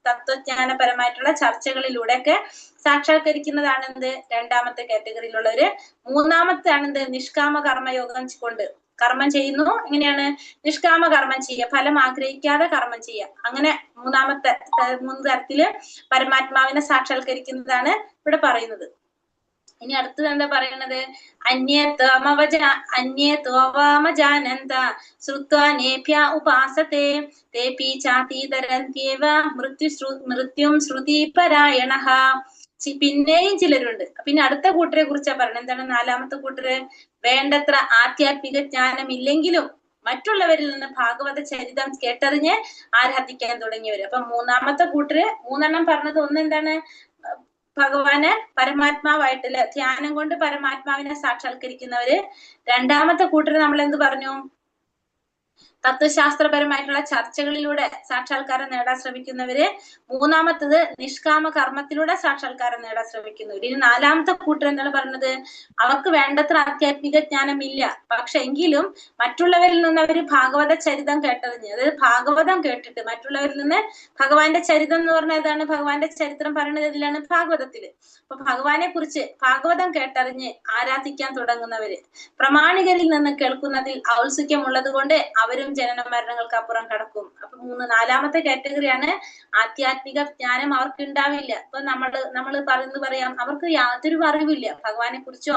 തത്വജ്ഞാനപരമായിട്ടുള്ള ചർച്ചകളിലൂടെ ഒക്കെ സാക്ഷാത്കരിക്കുന്നതാണ് എന്ത്? രണ്ടാമത്തെ കാറ്റഗറിയിലുള്ളവര്. മൂന്നാമത്തെ ആണെന്ത്? നിഷ്കാമ കർമ്മയോഗം കൊണ്ട് കർമ്മം ചെയ്യുന്നു. എങ്ങനെയാണ്? നിഷ്കാമ കർമ്മം ചെയ്യുക, ഫലം ആഗ്രഹിക്കാതെ കർമ്മം ചെയ്യുക. അങ്ങനെ 3 തരത്തില് പരമാത്മാവിനെ സാക്ഷാത്കരിക്കുന്നതാണ് ഇവിടെ പറയുന്നത്. ഇനി അടുത്തത് എന്താ പറയുന്നത്? അന്യേ ത്വവാമജാനന്ത ശ്രുത്വാ നേഭ്യ ഉപാസത്തെ തേപി ചാതീതരന്ത്യേവ മൃത്യും ശ്രുതിപരായണഃ. പിന്നെയും ചിലരുണ്ട്. പിന്നെ അടുത്ത കൂട്ടരെ കുറിച്ചാ പറയുന്നത്. എന്താണ്? 4ാമത്തെ കൂട്ടര് വേണ്ടത്ര ആധ്യാത്മിക ജ്ഞാനം ഇല്ലെങ്കിലും മറ്റുള്ളവരിൽ നിന്ന് ഭാഗവത ചരിതം കേട്ടറിഞ്ഞ് ആരാധിക്കാൻ തുടങ്ങിയവര്. അപ്പൊ 3ാമത്തെ കൂട്ടര് 3 പറഞ്ഞത്. ഒന്ന് എന്താണ്? ഭഗവാനെ പരമാത്മാവായിട്ടില്ല ധ്യാനം കൊണ്ട് പരമാത്മാവിനെ സാക്ഷാത്കരിക്കുന്നവര്. രണ്ടാമത്തെ കൂട്ടര് നമ്മൾ എന്ത് പറഞ്ഞു? തത്വശാസ്ത്രപരമായിട്ടുള്ള ചർച്ചകളിലൂടെ സാക്ഷാത്കാരം നേടാൻ ശ്രമിക്കുന്നവര്. മൂന്നാമത്തത് നിഷ്കാമ കർമ്മത്തിലൂടെ സാക്ഷാത്കാരം നേടാൻ ശ്രമിക്കുന്നവര്. ഇനി നാലാമത്തെ കൂട്ടർ എന്താണ് പറയുന്നത്? അവർക്ക് വേണ്ടത്ര ആധ്യാത്മിക ജ്ഞാനമില്ല, പക്ഷെ എങ്കിലും മറ്റുള്ളവരിൽ നിന്ന് അവര് ഭാഗവത ചരിതം കേട്ടറിഞ്ഞ്, അതായത് ഭാഗവതം കേട്ടിട്ട് മറ്റുള്ളവരിൽ നിന്ന് ഭഗവാന്റെ ചരിതം എന്ന് പറഞ്ഞാൽ ഏതാണ്? ഭഗവാന്റെ ചരിത്രം പറയുന്നത് ഇതിലാണ്, ഭാഗവതത്തില്. അപ്പൊ ഭഗവാനെ കുറിച്ച് ഭാഗവതം കേട്ടറിഞ്ഞ് ആരാധിക്കാൻ തുടങ്ങുന്നവര്, പ്രമാണികരിൽ നിന്ന് കേൾക്കുന്നതിൽ ഔത്സുക്യമുള്ളത് കൊണ്ട് അവരും ജനന മരണങ്ങൾക്ക് അപ്പുറം കടക്കും. അപ്പൊ നാലാമത്തെ കാറ്റഗറിയാണ് ആധ്യാത്മിക ജ്ഞാനം അവർക്ക് ഉണ്ടാവില്ല. ഇപ്പൊ നമ്മള് പറയാം, അവർക്ക് യാതൊരു അറിവില്ല ഭഗവാനെ കുറിച്ചോ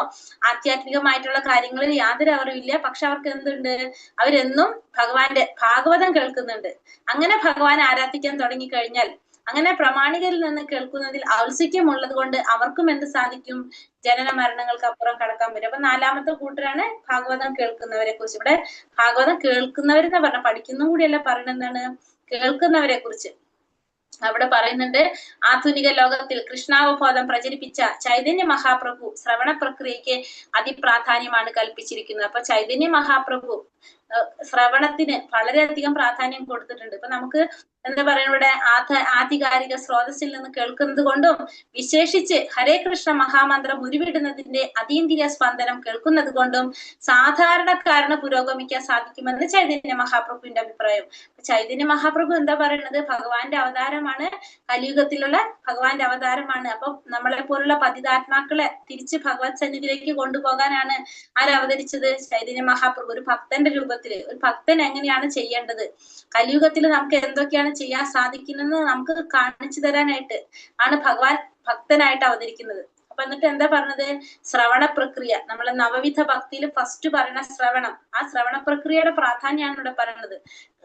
ആധ്യാത്മികമായിട്ടുള്ള കാര്യങ്ങളിൽ യാതൊരു അറിവില്ല. പക്ഷെ അവർക്ക് എന്തുണ്ട്? അവരെന്നും ഭഗവാന്റെ ഭാഗവതം കേൾക്കുന്നുണ്ട്. അങ്ങനെ ഭഗവാനെ ആരാധിക്കാൻ തുടങ്ങിക്കഴിഞ്ഞാൽ, അങ്ങനെ പ്രമാണികരിൽ നിന്ന് കേൾക്കുന്നതിൽ ഔത്സുക്യമുള്ളത് കൊണ്ട് അവർക്കും എന്ത് സാധിക്കും? ജനന മരണങ്ങൾക്ക് അപ്പുറം കടക്കാൻ പറ്റും. അപ്പൊ നാലാമത്തെ കൂട്ടരാണ് ഭാഗവതം കേൾക്കുന്നവരെ കുറിച്ച്. ഇവിടെ ഭാഗവതം കേൾക്കുന്നവരെന്ന് പറഞ്ഞ പഠിക്കുന്ന കൂടിയല്ല പറയുന്നത്, എന്താണ്? കേൾക്കുന്നവരെ കുറിച്ച് അവിടെ പറയുന്നുണ്ട്. ആധുനിക ലോകത്തിൽ കൃഷ്ണാവബോധം പ്രചരിപ്പിച്ച ചൈതന്യ മഹാപ്രഭു ശ്രവണ പ്രക്രിയക്ക് അതിപ്രാധാന്യമാണ് കൽപ്പിച്ചിരിക്കുന്നത്. അപ്പൊ ചൈതന്യ മഹാപ്രഭു ശ്രവണത്തിന് വളരെയധികം പ്രാധാന്യം കൊടുത്തിട്ടുണ്ട്. ഇപ്പൊ നമുക്ക് എന്താ പറയുക, ഇവിടെ ആധികാരിക സ്രോതസ്സിൽ നിന്ന് കേൾക്കുന്നത് കൊണ്ടും വിശേഷിച്ച് ഹരേ കൃഷ്ണ മഹാമന്ത്രം ഉരുവിടുന്നതിന്റെ അതീന്ദ്രിയ സ്പന്ദനം കേൾക്കുന്നത് കൊണ്ടും സാധാരണക്കാരന് പുരോഗമിക്കാൻ സാധിക്കുമെന്ന് ചൈതന്യ മഹാപ്രഭുവിന്റെ അഭിപ്രായം. ചൈതന്യ മഹാപ്രഭു എന്താ പറയുന്നത്? ഭഗവാന്റെ അവതാരമാണ്, കലിയുഗത്തിലുള്ള ഭഗവാന്റെ അവതാരമാണ്. അപ്പൊ നമ്മളെ പോലുള്ള പതിതാത്മാക്കളെ തിരിച്ച് ഭഗവത് സന്നിധിയിലേക്ക് കൊണ്ടുപോകാനാണ് ആരവതരിച്ചത്? ചൈതന്യ മഹാപ്രഭു. ഒരു ഭക്തന്റെ രൂപത്തില്. ഒരു ഭക്തൻ എങ്ങനെയാണ് ചെയ്യേണ്ടത്, കലിയുഗത്തിൽ നമുക്ക് എന്തൊക്കെയാണ് ചെയ്യാൻ സാധിക്കുന്നത് നമുക്ക് കാണിച്ചു തരാനായിട്ട് ആണ് ഭഗവാൻ ഭക്തനായിട്ട് അവതരിക്കുന്നത്. അപ്പൊ എന്നിട്ട് എന്താ പറഞ്ഞത്? ശ്രവണ പ്രക്രിയ, നമ്മളെ നവവിധ ഭക്തിയിൽ ഫസ്റ്റ് പറയുന്ന ശ്രവണം, ആ ശ്രവണ പ്രക്രിയയുടെ പ്രാധാന്യമാണ് ഇവിടെ പറയുന്നത്.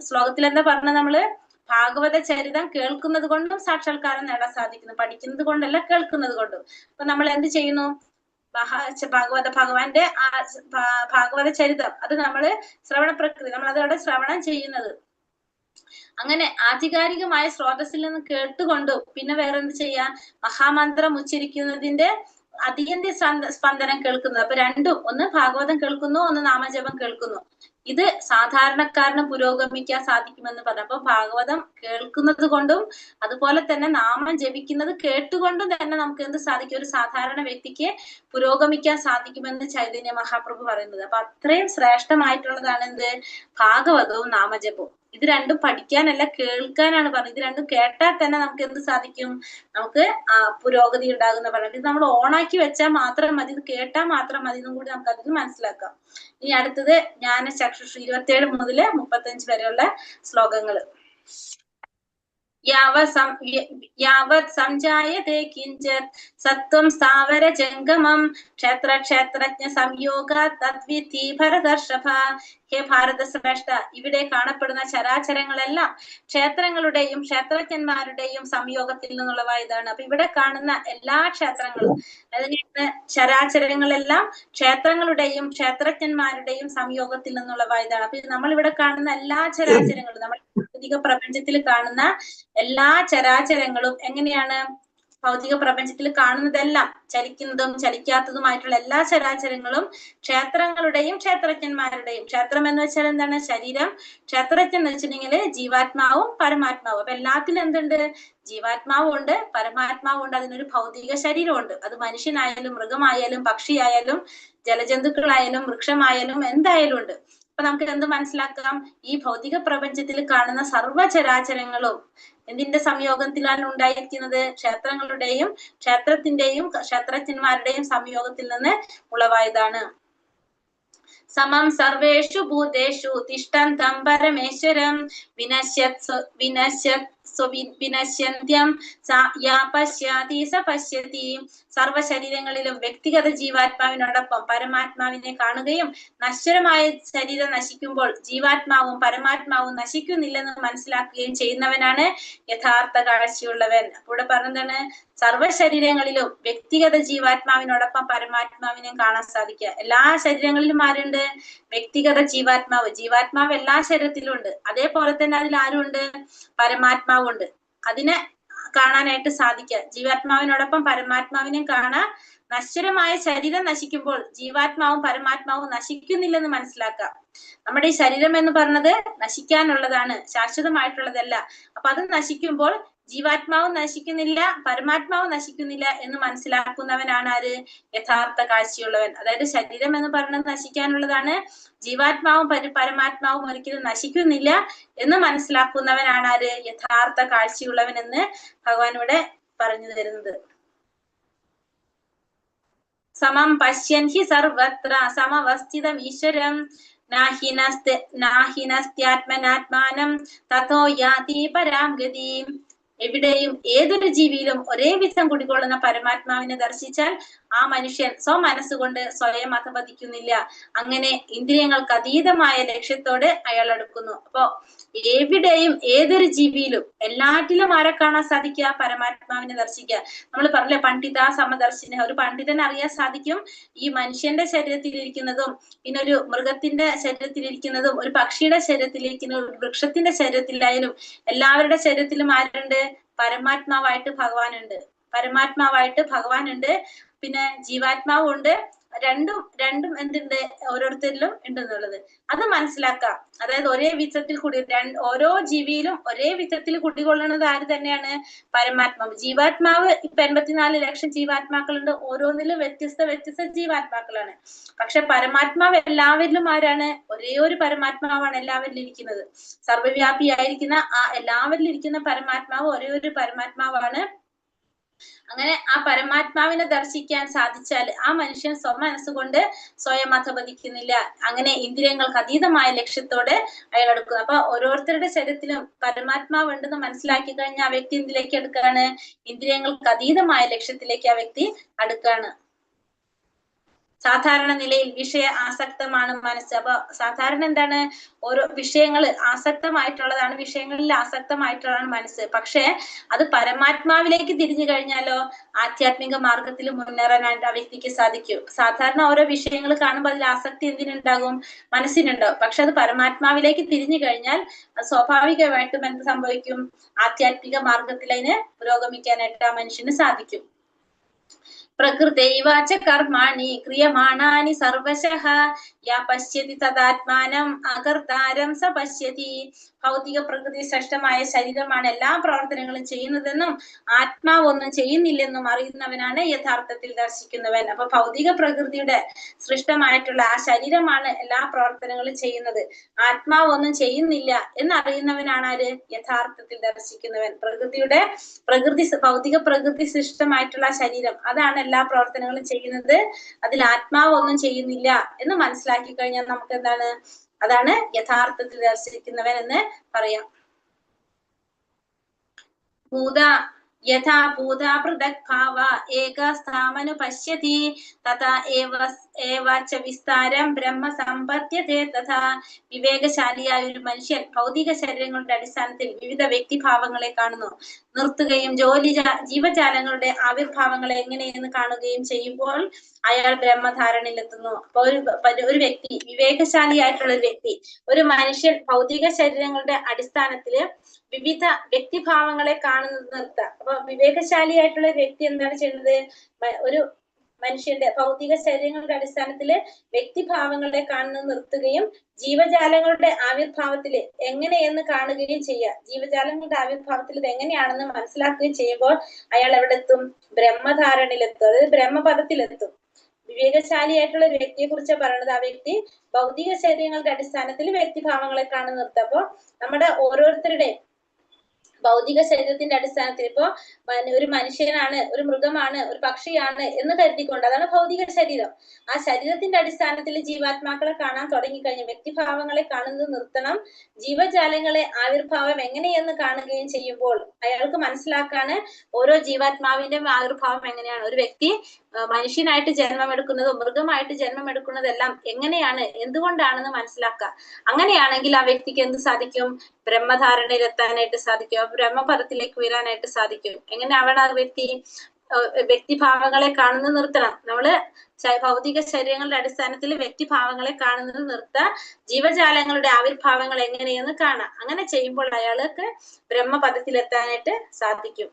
ശ്ലോകത്തിൽ എന്താ പറഞ്ഞത്? നമ്മള് ഭാഗവത ചരിതം കേൾക്കുന്നത് കൊണ്ടും സാക്ഷാത്കാരം നേടാൻ സാധിക്കുന്നു, പഠിക്കുന്നത് കൊണ്ടല്ല കേൾക്കുന്നത് കൊണ്ടും. അപ്പൊ നമ്മൾ എന്ത് ചെയ്യുന്നു? ഭഗവാന്റെ ഭാഗവത ചരിതം അത് നമ്മള് ശ്രവണ പ്രക്രിയ, നമ്മൾ അതോടെ ശ്രവണം ചെയ്യുന്നത്. അങ്ങനെ ആധികാരികമായ സ്രോതസ്സിൽ നിന്ന് കേട്ടുകൊണ്ടും പിന്നെ വേറെന്ത് ചെയ്യാം? മഹാമന്ത്രം ഉച്ചരിക്കുന്നതിന്റെ അതീന്ദ്രിയ സ്പന്ദനം കേൾക്കുന്നത്. അപ്പൊ രണ്ടും, ഒന്ന് ഭാഗവതം കേൾക്കുന്നു, ഒന്ന് നാമജപം കേൾക്കുന്നു. ഇത് സാധാരണക്കാരന് പുരോഗമിക്കാൻ സാധിക്കുമെന്ന് പറഞ്ഞു. അപ്പൊ ഭാഗവതം കേൾക്കുന്നത് കൊണ്ടും അതുപോലെ തന്നെ നാമം ജപിക്കുന്നത് കേട്ടുകൊണ്ടും തന്നെ നമുക്ക് എന്ത് സാധിക്കും? ഒരു സാധാരണ വ്യക്തിക്ക് പുരോഗമിക്കാൻ സാധിക്കുമെന്ന് ചൈതന്യ മഹാപ്രഭു പറയുന്നത്. അപ്പൊ അത്രയും ശ്രേഷ്ഠമായിട്ടുള്ളതാണ് എന്ത്? ഭാഗവതവും നാമജപവും. ഇത് രണ്ടും പഠിക്കാനല്ല കേൾക്കാനാണ് പറഞ്ഞത്. ഇത് രണ്ടും കേട്ടാൽ തന്നെ നമുക്ക് എന്ത് സാധിക്കും? നമുക്ക് പുരോഗതി ഉണ്ടാകുന്ന പറഞ്ഞത്. ഇത് നമ്മൾ ഓണാക്കി വെച്ചാൽ മാത്രം മതി, ഇത് കേട്ടാൽ മാത്രം മതി എന്നും കൂടി നമുക്ക് അതിൽ മനസ്സിലാക്കാം. ഇനി അടുത്തത് ജ്ഞാനചക്ഷുഷ് 27 മുതൽ 35 വരെയുള്ള ശ്ലോകങ്ങള്. യാവത് സംജായതേ കിഞ്ചിത് സത്വം സ്ഥാവര ജംഗമം ക്ഷേത്രജ്ഞ സംയോഗ തദ്വിധി ഭരതർഷഭ. ഹേ ഭാരത ശ്രേഷ്ഠ, ഇവിടെ കാണപ്പെടുന്ന ചരാചരങ്ങളെല്ലാം ക്ഷേത്രങ്ങളുടെയും ക്ഷേത്രജ്ഞന്മാരുടെയും സംയോഗത്തിൽ നിന്നുള്ളവായതാണ്. അപ്പൊ ഇവിടെ കാണുന്ന എല്ലാ ക്ഷേത്രങ്ങളും, അതിന് ചരാചരങ്ങളെല്ലാം ക്ഷേത്രങ്ങളുടെയും ക്ഷേത്രജ്ഞന്മാരുടെയും സംയോഗത്തിൽ നിന്നുള്ളവായതാണ്. അപ്പൊ നമ്മൾ ഇവിടെ കാണുന്ന എല്ലാ ചരാചരങ്ങളും, നമ്മൾ ഭൗതിക പ്രപഞ്ചത്തിൽ കാണുന്ന എല്ലാ ചരാചരങ്ങളും എങ്ങനെയാണ്? ഭൗതിക പ്രപഞ്ചത്തിൽ കാണുന്നതെല്ലാം, ചലിക്കുന്നതും ചലിക്കാത്തതുമായിട്ടുള്ള എല്ലാ ചരാചരങ്ങളും ക്ഷേത്രങ്ങളുടെയും ക്ഷേത്രജ്ഞന്മാരുടെയും. ക്ഷേത്രം എന്ന് വെച്ചാൽ എന്താണ്? ശരീരം. ക്ഷേത്രജ്ഞൻ എന്ന് വെച്ചിട്ടുണ്ടെങ്കിൽ ജീവാത്മാവും പരമാത്മാവും. അപ്പൊ എല്ലാത്തിലും എന്തുണ്ട്? ജീവാത്മാവും ഉണ്ട്, പരമാത്മാവും ഉണ്ട്. അതിനൊരു ഭൗതിക ശരീരമുണ്ട്. അത് മനുഷ്യനായാലും മൃഗമായാലും പക്ഷിയായാലും ജലജന്തുക്കളായാലും വൃക്ഷമായാലും എന്തായാലും ഉണ്ട്. അപ്പൊ നമുക്ക് എന്ത് മനസ്സിലാക്കാം? ഈ ഭൗതിക പ്രപഞ്ചത്തിൽ കാണുന്ന സർവ്വചരാചരങ്ങളും എന്തിന്റെ സംയോഗത്തിലാണ് ഉണ്ടായിരിക്കുന്നത്? ക്ഷേത്രങ്ങളുടെയും ക്ഷേത്രത്തിന്റെയും ക്ഷേത്രജ്ഞന്മാരുടെയും സംയോഗത്തിൽ നിന്ന് ഉളവായതാണ്. സമം സർവേഷു ഭൂതേഷു തിഷ്ഠന്തം പരമേശ്വരം വിനശ്യന്ത്യം പശ്യതി സ പശ്യതി. സർവശരീരങ്ങളിലും വ്യക്തിഗത ജീവാത്മാവിനോടൊപ്പം പരമാത്മാവിനെ കാണുകയും നശ്വരമായ ശരീരം നശിക്കുമ്പോൾ ജീവാത്മാവും പരമാത്മാവും നശിക്കുന്നില്ലെന്ന് മനസ്സിലാക്കുകയും ചെയ്യുന്നവനാണ് യഥാർത്ഥ കാഴ്ചയുള്ളവൻ. അപ്പോൾ ഇവിടെ പറഞ്ഞതാണ്, സർവശരീരങ്ങളിലും വ്യക്തിഗത ജീവാത്മാവിനോടൊപ്പം പരമാത്മാവിനെ കാണാൻ സാധിക്കുക. എല്ലാ ശരീരങ്ങളിലും ആരുണ്ട്? വ്യക്തിഗത ജീവാത്മാവ്. ജീവാത്മാവ് എല്ലാ ശരീരത്തിലും ഉണ്ട്. അതേപോലെ തന്നെ അതിൽ ആരുണ്ട്? പരമാത്മാവുണ്ട്. അതിനെ കാണാനായിട്ട് സാധിക്കുക. ജീവാത്മാവിനോടൊപ്പം പരമാത്മാവിനെയും കാണാൻ. നശ്വരമായ ശരീരം നശിക്കുമ്പോൾ ജീവാത്മാവും പരമാത്മാവും നശിക്കുന്നില്ലെന്ന് മനസ്സിലാക്കാം. നമ്മുടെ ഈ ശരീരം എന്ന് പറഞ്ഞത് നശിക്കാനുള്ളതാണ്, ശാശ്വതമായിട്ടുള്ളതല്ല. അപ്പൊ അത് നശിക്കുമ്പോൾ ജീവാത്മാവും നശിക്കുന്നില്ല, പരമാത്മാവും നശിക്കുന്നില്ല എന്ന് മനസ്സിലാക്കുന്നവനാണ് ആര്? യഥാർത്ഥ കാഴ്ചയുള്ളവൻ. അതായത് ശരീരം എന്ന് പറയുന്നത് നശിക്കാനുള്ളതാണ്, ജീവാത്മാവും പരമാത്മാവും ഒരിക്കലും നശിക്കുന്നില്ല എന്ന് മനസ്സിലാക്കുന്നവനാണ് ആര്? യഥാർത്ഥ കാഴ്ചയുള്ളവൻ എന്ന് ഭഗവാൻ ഇവിടെ പറഞ്ഞു തരുന്നത്. സമം പശ്യൻ ഹി സർവത്ര സമവസ്ഥിതം ഈശ്വരം നാഹിനസ്ത്യാത്മനാത്മാനം തഥോ യാതി പരാം ഗതിം. എവിടെയും ഏതൊരു ജീവിയിലും ഒരേ വിധം കുടികൊള്ളുന്ന പരമാത്മാവിനെ ദർശിച്ചാൽ ആ മനുഷ്യൻ മനസ്സുകൊണ്ട് സ്വയം അധപതിക്കുന്നില്ല. അങ്ങനെ ഇന്ദ്രിയങ്ങൾക്ക് അതീതമായ ലക്ഷ്യത്തോട് അയാൾ അടുക്കുന്നു. അപ്പോ എവിടെയും ഏതൊരു ജീവിയിലും എല്ലാറ്റിലും ആരെ കാണാൻ സാധിക്കുക? പരമാത്മാവിനെ ദർശിക്കുക. നമ്മൾ പറഞ്ഞില്ലേ പണ്ഡിത സമദർശിന. ഒരു പണ്ഡിതനെ അറിയാൻ സാധിക്കും ഈ മനുഷ്യന്റെ ശരീരത്തിലിരിക്കുന്നതും, പിന്നെ ഒരു മൃഗത്തിന്റെ ശരീരത്തിലിരിക്കുന്നതും, ഒരു പക്ഷിയുടെ ശരീരത്തിലിരിക്കുന്ന, ഒരു വൃക്ഷത്തിന്റെ ശരീരത്തിലായാലും എല്ലാവരുടെ ശരീരത്തിലും ആരുണ്ട്? പരമാത്മാവായിട്ട് ഭഗവാനുണ്ട്. പിന്നെ ജീവാത്മാവും ഉണ്ട്. രണ്ടും എന്തുണ്ട്? ഓരോരുത്തരിലും ഉണ്ടെന്നുള്ളത് അത് മനസ്സിലാക്കാം. അതായത് ഒരേ വിധത്തിൽ ഓരോ ജീവിയിലും ഒരേ വിധത്തിൽ കുടികൊള്ളുന്നത് ആര് തന്നെയാണ്? പരമാത്മാവ്. ജീവാത്മാവ് ഇപ്പൊ 84 ലക്ഷം ജീവാത്മാക്കളുണ്ട്. ഓരോന്നിലും വ്യത്യസ്ത ജീവാത്മാക്കളാണ്. പക്ഷെ പരമാത്മാവ് എല്ലാവരിലും ആരാണ്? ഒരേ ഒരു പരമാത്മാവാണ് എല്ലാവരിലും ഇരിക്കുന്നത്. സർവ്വവ്യാപിയായിരിക്കുന്ന ആ എല്ലാവരിലും ഇരിക്കുന്ന പരമാത്മാവ് ഒരേ ഒരു പരമാത്മാവാണ്. അങ്ങനെ ആ പരമാത്മാവിനെ ദർശിക്കാൻ സാധിച്ചാൽ ആ മനുഷ്യൻ മനസ്സുകൊണ്ട് സ്വയം അധപതിക്കുന്നില്ല. അങ്ങനെ ഇന്ദ്രിയങ്ങൾക്ക് അതീതമായ ലക്ഷ്യത്തോടെ അയാൾ എടുക്കുന്നു. അപ്പൊ ഓരോരുത്തരുടെ ശരീരത്തിലും പരമാത്മാവ് ഉണ്ടെന്ന് മനസ്സിലാക്കി കഴിഞ്ഞാൽ ആ വ്യക്തി എന്തിലേക്ക് അടുക്കാണ്? ഇന്ദ്രിയങ്ങൾക്ക് അതീതമായ ലക്ഷ്യത്തിലേക്ക് ആ വ്യക്തി അടുക്കാണ്. സാധാരണ നിലയിൽ വിഷയ ആസക്തമാണ് മനസ്സ്. അപ്പൊ സാധാരണ എന്താണ്? ഓരോ വിഷയങ്ങൾ ആസക്തമായിട്ടുള്ളതാണ്, വിഷയങ്ങളിൽ ആസക്തമായിട്ടുള്ളതാണ് മനസ്സ്. പക്ഷെ അത് പരമാത്മാവിലേക്ക് തിരിഞ്ഞു കഴിഞ്ഞാലോ ആധ്യാത്മിക മാർഗത്തിൽ മുന്നേറാനായിട്ട് ആ വ്യക്തിക്ക് സാധിക്കും. സാധാരണ ഓരോ വിഷയങ്ങൾ കാണുമ്പോൾ അതിൽ ആസക്തി എന്തിനുണ്ടാകും? മനസ്സിനുണ്ടാവും. പക്ഷെ അത് പരമാത്മാവിലേക്ക് തിരിഞ്ഞു കഴിഞ്ഞാൽ അത് സ്വാഭാവികമായിട്ടും എന്ത് സംഭവിക്കും? ആധ്യാത്മിക മാർഗത്തിൽ അതിന് പുരോഗമിക്കാനായിട്ട് ആ മനുഷ്യന് സാധിക്കും. പ്രകൃതൈവാച കർമാണി ക്രിയമാണാനി സർവശഃ യാ പശ്യതി തദാത്മാനം അകർത്താരം സ പശ്യതി. ഭൗതിക പ്രകൃതി ശ്രേഷ്ഠമായ ശരീരമാണ് എല്ലാ പ്രവർത്തനങ്ങളും ചെയ്യുന്നതെന്നും ആത്മാവ് ഒന്നും ചെയ്യുന്നില്ലെന്നും അറിയുന്നവനാണ് യഥാർത്ഥത്തിൽ ദർശിക്കുന്നവൻ. അപ്പൊ ഭൗതിക പ്രകൃതിയുടെ സൃഷ്ടമായിട്ടുള്ള ആ ശരീരമാണ് എല്ലാ പ്രവർത്തനങ്ങളും ചെയ്യുന്നത്, ആത്മാവ് ഒന്നും ചെയ്യുന്നില്ല എന്നറിയുന്നവനാണ് ആര്? യഥാർത്ഥത്തിൽ ദർശിക്കുന്നവൻ. ഭൗതിക പ്രകൃതി സൃഷ്ടമായിട്ടുള്ള ശരീരം അതാണ് എല്ലാ പ്രവർത്തനങ്ങളും ചെയ്യുന്നത്, അതിൽ ആത്മാവ് ഒന്നും ചെയ്യുന്നില്ല എന്ന് മനസ്സിലാക്കി കഴിഞ്ഞാൽ നമുക്ക് എന്താണ്? അതാണ് യഥാർത്ഥത്തിൽ ദർശിക്കുന്നവൻ എന്ന് പറയാം. യഥാ ഭൂതാ പൃഥക് ഭാവ ഏകസ്ഥാമനു പശ്യതി തഥാ ഏവച വിസ്താരം ബ്രഹ്മ സമ്പദ്യതേ തഥാ. വിവേകശാലിയായ ഒരു മനുഷ്യൻ ഭൗതിക ശരീരങ്ങളുടെ അടിസ്ഥാനത്തിൽ വിവിധ വ്യക്തിഭാവങ്ങളെ കാണുന്നു, നിർത്തുകയും ജീവജാലങ്ങളുടെ ആവിർഭാവങ്ങളെ എങ്ങനെയെന്ന് കാണുകയും ചെയ്യുമ്പോൾ അയാൾ ബ്രഹ്മധാരണയിലെത്തുന്നു. അപ്പൊ ഒരു വ്യക്തി, വിവേകശാലിയായിട്ടുള്ള ഒരു വ്യക്തി, ഒരു മനുഷ്യൻ ഭൗതിക ശരീരങ്ങളുടെ അടിസ്ഥാനത്തില് വിവിധ വ്യക്തിഭാവങ്ങളെ കാണുന്നത് നിർത്താം. അപ്പൊ വിവേകശാലിയായിട്ടുള്ള വ്യക്തി എന്താണ് ചെയ്യുന്നത്? ഒരു മനുഷ്യന്റെ ഭൗതിക ശരീരങ്ങളുടെ അടിസ്ഥാനത്തില് വ്യക്തിഭാവങ്ങളെ കാണുന്നത് നിർത്തുകയും ജീവജാലങ്ങളുടെ ആവിർഭാവത്തില് എങ്ങനെയെന്ന് കാണുകയും ചെയ്യുക. ജീവജാലങ്ങളുടെ ആവിർഭാവത്തിൽ ഇത് എങ്ങനെയാണെന്ന് മനസ്സിലാക്കുകയും ചെയ്യുമ്പോൾ അയാൾ എവിടെ എത്തും? ബ്രഹ്മധാരണിലെത്തും, അതായത് ബ്രഹ്മപദത്തിലെത്തും. വിവേകശാലിയായിട്ടുള്ള ഒരു വ്യക്തിയെ കുറിച്ച് പറയുന്നത് ആ വ്യക്തി ഭൗതിക ശരീരങ്ങളുടെ അടിസ്ഥാനത്തിൽ വ്യക്തിഭാവങ്ങളെ കാണുന്നത് നിർത്തുക. അപ്പൊ നമ്മുടെ ഓരോരുത്തരുടെയും ഭൗതിക ശരീരത്തിന്റെ അടിസ്ഥാനത്തിൽ ഇപ്പോ ഒരു മനുഷ്യനാണ്, ഒരു മൃഗമാണ്, ഒരു പക്ഷിയാണ് എന്ന് കരുതിക്കൊണ്ട്, അതാണ് ഭൗതിക ശരീരം. ആ ശരീരത്തിന്റെ അടിസ്ഥാനത്തിൽ ജീവാത്മാക്കളെ കാണാൻ തുടങ്ങിക്കഴിഞ്ഞു വ്യക്തിഭാവങ്ങളെ കാണുന്നത് നിർത്തണം. ജീവജാലങ്ങളെ ആവിർഭാവം എങ്ങനെയെന്ന് കാണുകയും ചെയ്യുമ്പോൾ അയാൾക്ക് മനസ്സിലാക്കാണ് ഓരോ ജീവാത്മാവിന്റെയും ആവിർഭാവം എങ്ങനെയാണ്. ഒരു വ്യക്തി മനുഷ്യനായിട്ട് ജന്മമെടുക്കുന്നതും മൃഗമായിട്ട് ജന്മമെടുക്കുന്നതെല്ലാം എങ്ങനെയാണ്, എന്തുകൊണ്ടാണെന്ന് മനസ്സിലാക്കുക. അങ്ങനെയാണെങ്കിൽ ആ വ്യക്തിക്ക് എന്ത് സാധിക്കും? ബ്രഹ്മധാരണയിലെത്താനായിട്ട് സാധിക്കും, ബ്രഹ്മപദത്തിലേക്ക് ഉയരാനായിട്ട് സാധിക്കും. എങ്ങനെ ആവണം? ആ വ്യക്തിഭാവങ്ങളെ കാണുന്നത് നിർത്തണം. നമ്മള് ഭൗതിക ശരീരങ്ങളുടെ അടിസ്ഥാനത്തിൽ വ്യക്തിഭാവങ്ങളെ കാണുന്നത് നിർത്തുക, ജീവജാലങ്ങളുടെ ആവിർഭാവങ്ങൾ എങ്ങനെയെന്ന് കാണാം. അങ്ങനെ ചെയ്യുമ്പോൾ അയാൾക്ക് ബ്രഹ്മപദത്തിലെത്താനായിട്ട് സാധിക്കും.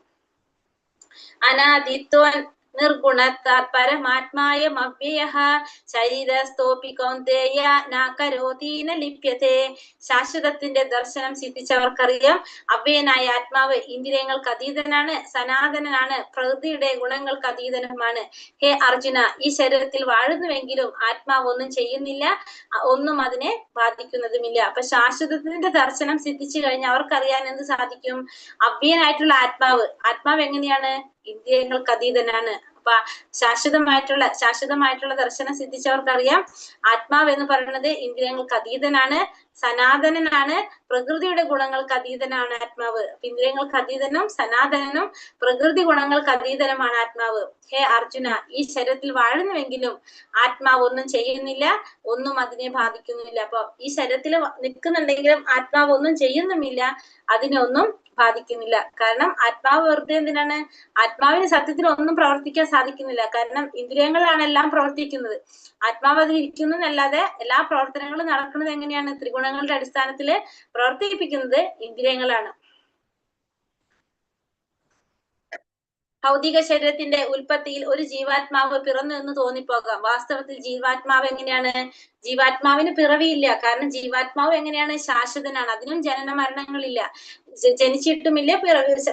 അനാദിത്വൻ നിർഗുണത്താത് പരമാത്മായമവ്യയഃ ശരീരസ്ഥോപി കൗന്ദേയ ന കരോതി ന ലിപ്യത്തെ. ശാശ്വതത്തിന്റെ ദർശനം സിദ്ധിച്ചവർക്കറിയാം അവ്യയനായ ആത്മാവ് ഇന്ദ്രിയങ്ങൾക്ക് അതീതനാണ്, സനാതനനാണ്, പ്രകൃതിയുടെ ഗുണങ്ങൾക്ക് അതീതനുമാണ്. ഹേ അർജുന, ഈ ശരീരത്തിൽ വാഴുന്നുവെങ്കിലും ആത്മാവ് ഒന്നും ചെയ്യുന്നില്ല, ഒന്നും അതിനെ ബാധിക്കുന്നതുമില്ല. അപ്പൊ ശാശ്വതത്തിന്റെ ദർശനം സിദ്ധിച്ചു കഴിഞ്ഞാൽ അവർക്കറിയാൻ എന്ത് സാധിക്കും? അവ്യയനായിട്ടുള്ള ആത്മാവ് എങ്ങനെയാണ്? ഇന്ദ്രിയങ്ങൾക്ക് അതീതനാണ്. അപ്പൊ ശാശ്വതമായിട്ടുള്ള ദർശനം സിദ്ധിച്ചവർക്കറിയാം ആത്മാവ് എന്ന് പറയുന്നത് ഇന്ദ്രിയങ്ങൾക്ക് അതീതനാണ്, സനാതനനാണ്, പ്രകൃതിയുടെ ഗുണങ്ങൾക്ക് അതീതനാണ് ആത്മാവ്. ഇന്ദ്രിയങ്ങൾക്ക് അതീതനും സനാതനനും പ്രകൃതി ഗുണങ്ങൾക്ക് അതീതനുമാണ് ആത്മാവ്. ഹേ അർജുന, ഈ ശരീരത്തിൽ വാഴുന്നുവെങ്കിലും ആത്മാവ് ഒന്നും ചെയ്യുന്നില്ല, ഒന്നും അതിനെ ബാധിക്കുന്നില്ല. അപ്പൊ ഈ ശരീരത്തിൽ നിൽക്കുന്നുണ്ടെങ്കിലും ആത്മാവ് ഒന്നും ചെയ്യുന്നുമില്ല, അതിനെ ഒന്നും ബാധിക്കുന്നില്ല. കാരണം ആത്മാവ് വെറുതെ എന്തിനാണ്? ആത്മാവിന് സത്യത്തിൽ ഒന്നും പ്രവർത്തിക്കാൻ സാധിക്കുന്നില്ല. കാരണം ഇന്ദ്രിയങ്ങളാണ് എല്ലാം പ്രവർത്തിക്കുന്നത്. ആത്മാവ് അതിൽ ഇരിക്കുന്നതല്ലാതെ എല്ലാ പ്രവർത്തനങ്ങളും നടക്കുന്നത് എങ്ങനെയാണ്? ത്രിഗുണങ്ങളുടെ അടിസ്ഥാനത്തിൽ പ്രവർത്തിപ്പിക്കുന്നത് ഇന്ദ്രിയങ്ങളാണ്. ഭൗതിക ശരീരത്തിന്റെ ഉൽപ്പത്തിയിൽ ഒരു ജീവാത്മാവ് പിറന്നു എന്ന് തോന്നിപ്പോകാം. വാസ്തവത്തിൽ ജീവാത്മാവ് എങ്ങനെയാണ്? ജീവാത്മാവിന് പിറവിയില്ല. കാരണം ജീവാത്മാവ് എങ്ങനെയാണ്? ശാശ്വതനാണ്. അതിനും ജനന മരണങ്ങളില്ല, ജനിച്ചിട്ടുമില്ല.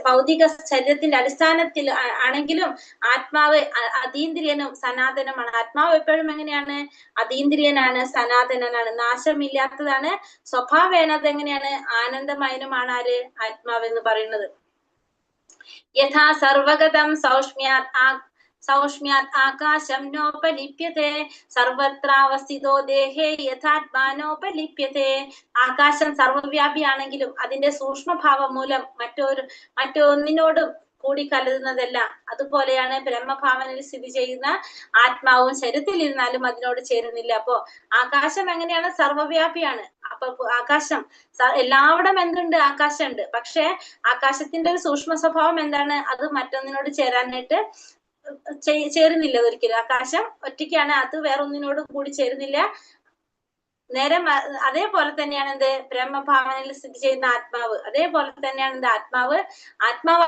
ഭൗതിക ശരീരത്തിന്റെ അടിസ്ഥാനത്തിൽ ആണെങ്കിലും ആത്മാവ് അതീന്ദ്രിയനും സനാതനമാണ്. ആത്മാവ് എപ്പോഴും എങ്ങനെയാണ്? അതീന്ദ്രിയനാണ്, സനാതനനാണ്, നാശമില്ലാത്തതാണ്. സ്വഭാവേണത് എങ്ങനെയാണ്? ആനന്ദമയനുമാണ് ആര്? ആത്മാവ് എന്ന് പറയുന്നത്. യഥാ സർവഗതം സൗഷ്മ്യാത് ആകാശം നോപലിപ്യത്തെ സർവത്രാവസ്ഥിതോ ദേഹേ യഥാത്മാനോപലിപ്യത്തെ. ആകാശം സർവവ്യാപിയാണെങ്കിലും അതിന്റെ സൂക്ഷ്മഭാവം മൂലം മറ്റൊന്നിനോടും കൂടിക്കലരുന്നതല്ല. അതുപോലെയാണ് ബ്രഹ്മഭാവനയിൽ സ്ഥിതി ചെയ്യുന്ന ആത്മാവും ശരീരത്തിൽ ഇരുന്നാലും അതിനോട് ചേരുന്നില്ല. അപ്പോ ആകാശം എങ്ങനെയാണ്? സർവവ്യാപിയാണ്. അപ്പൊ ആകാശം എല്ലാവിടം എന്തുണ്ട്? ആകാശമുണ്ട്. പക്ഷെ ആകാശത്തിന്റെ ഒരു സൂക്ഷ്മ സ്വഭാവം എന്താണ്? അത് മറ്റൊന്നിനോട് ചേരാനായിട്ട് ചേരുന്നില്ല ഒരിക്കലും. ആകാശം ഒറ്റയ്ക്കാണ്, അത് വേറൊന്നിനോടും കൂടി ചേരുന്നില്ല. നേരെ അതേപോലെ തന്നെയാണ് എന്ത്? ബ്രഹ്മഭാവനയിൽ സ്ഥിതി ചെയ്യുന്ന ആത്മാവ്. അതേപോലെ തന്നെയാണ് എന്ത്? ആത്മാവ്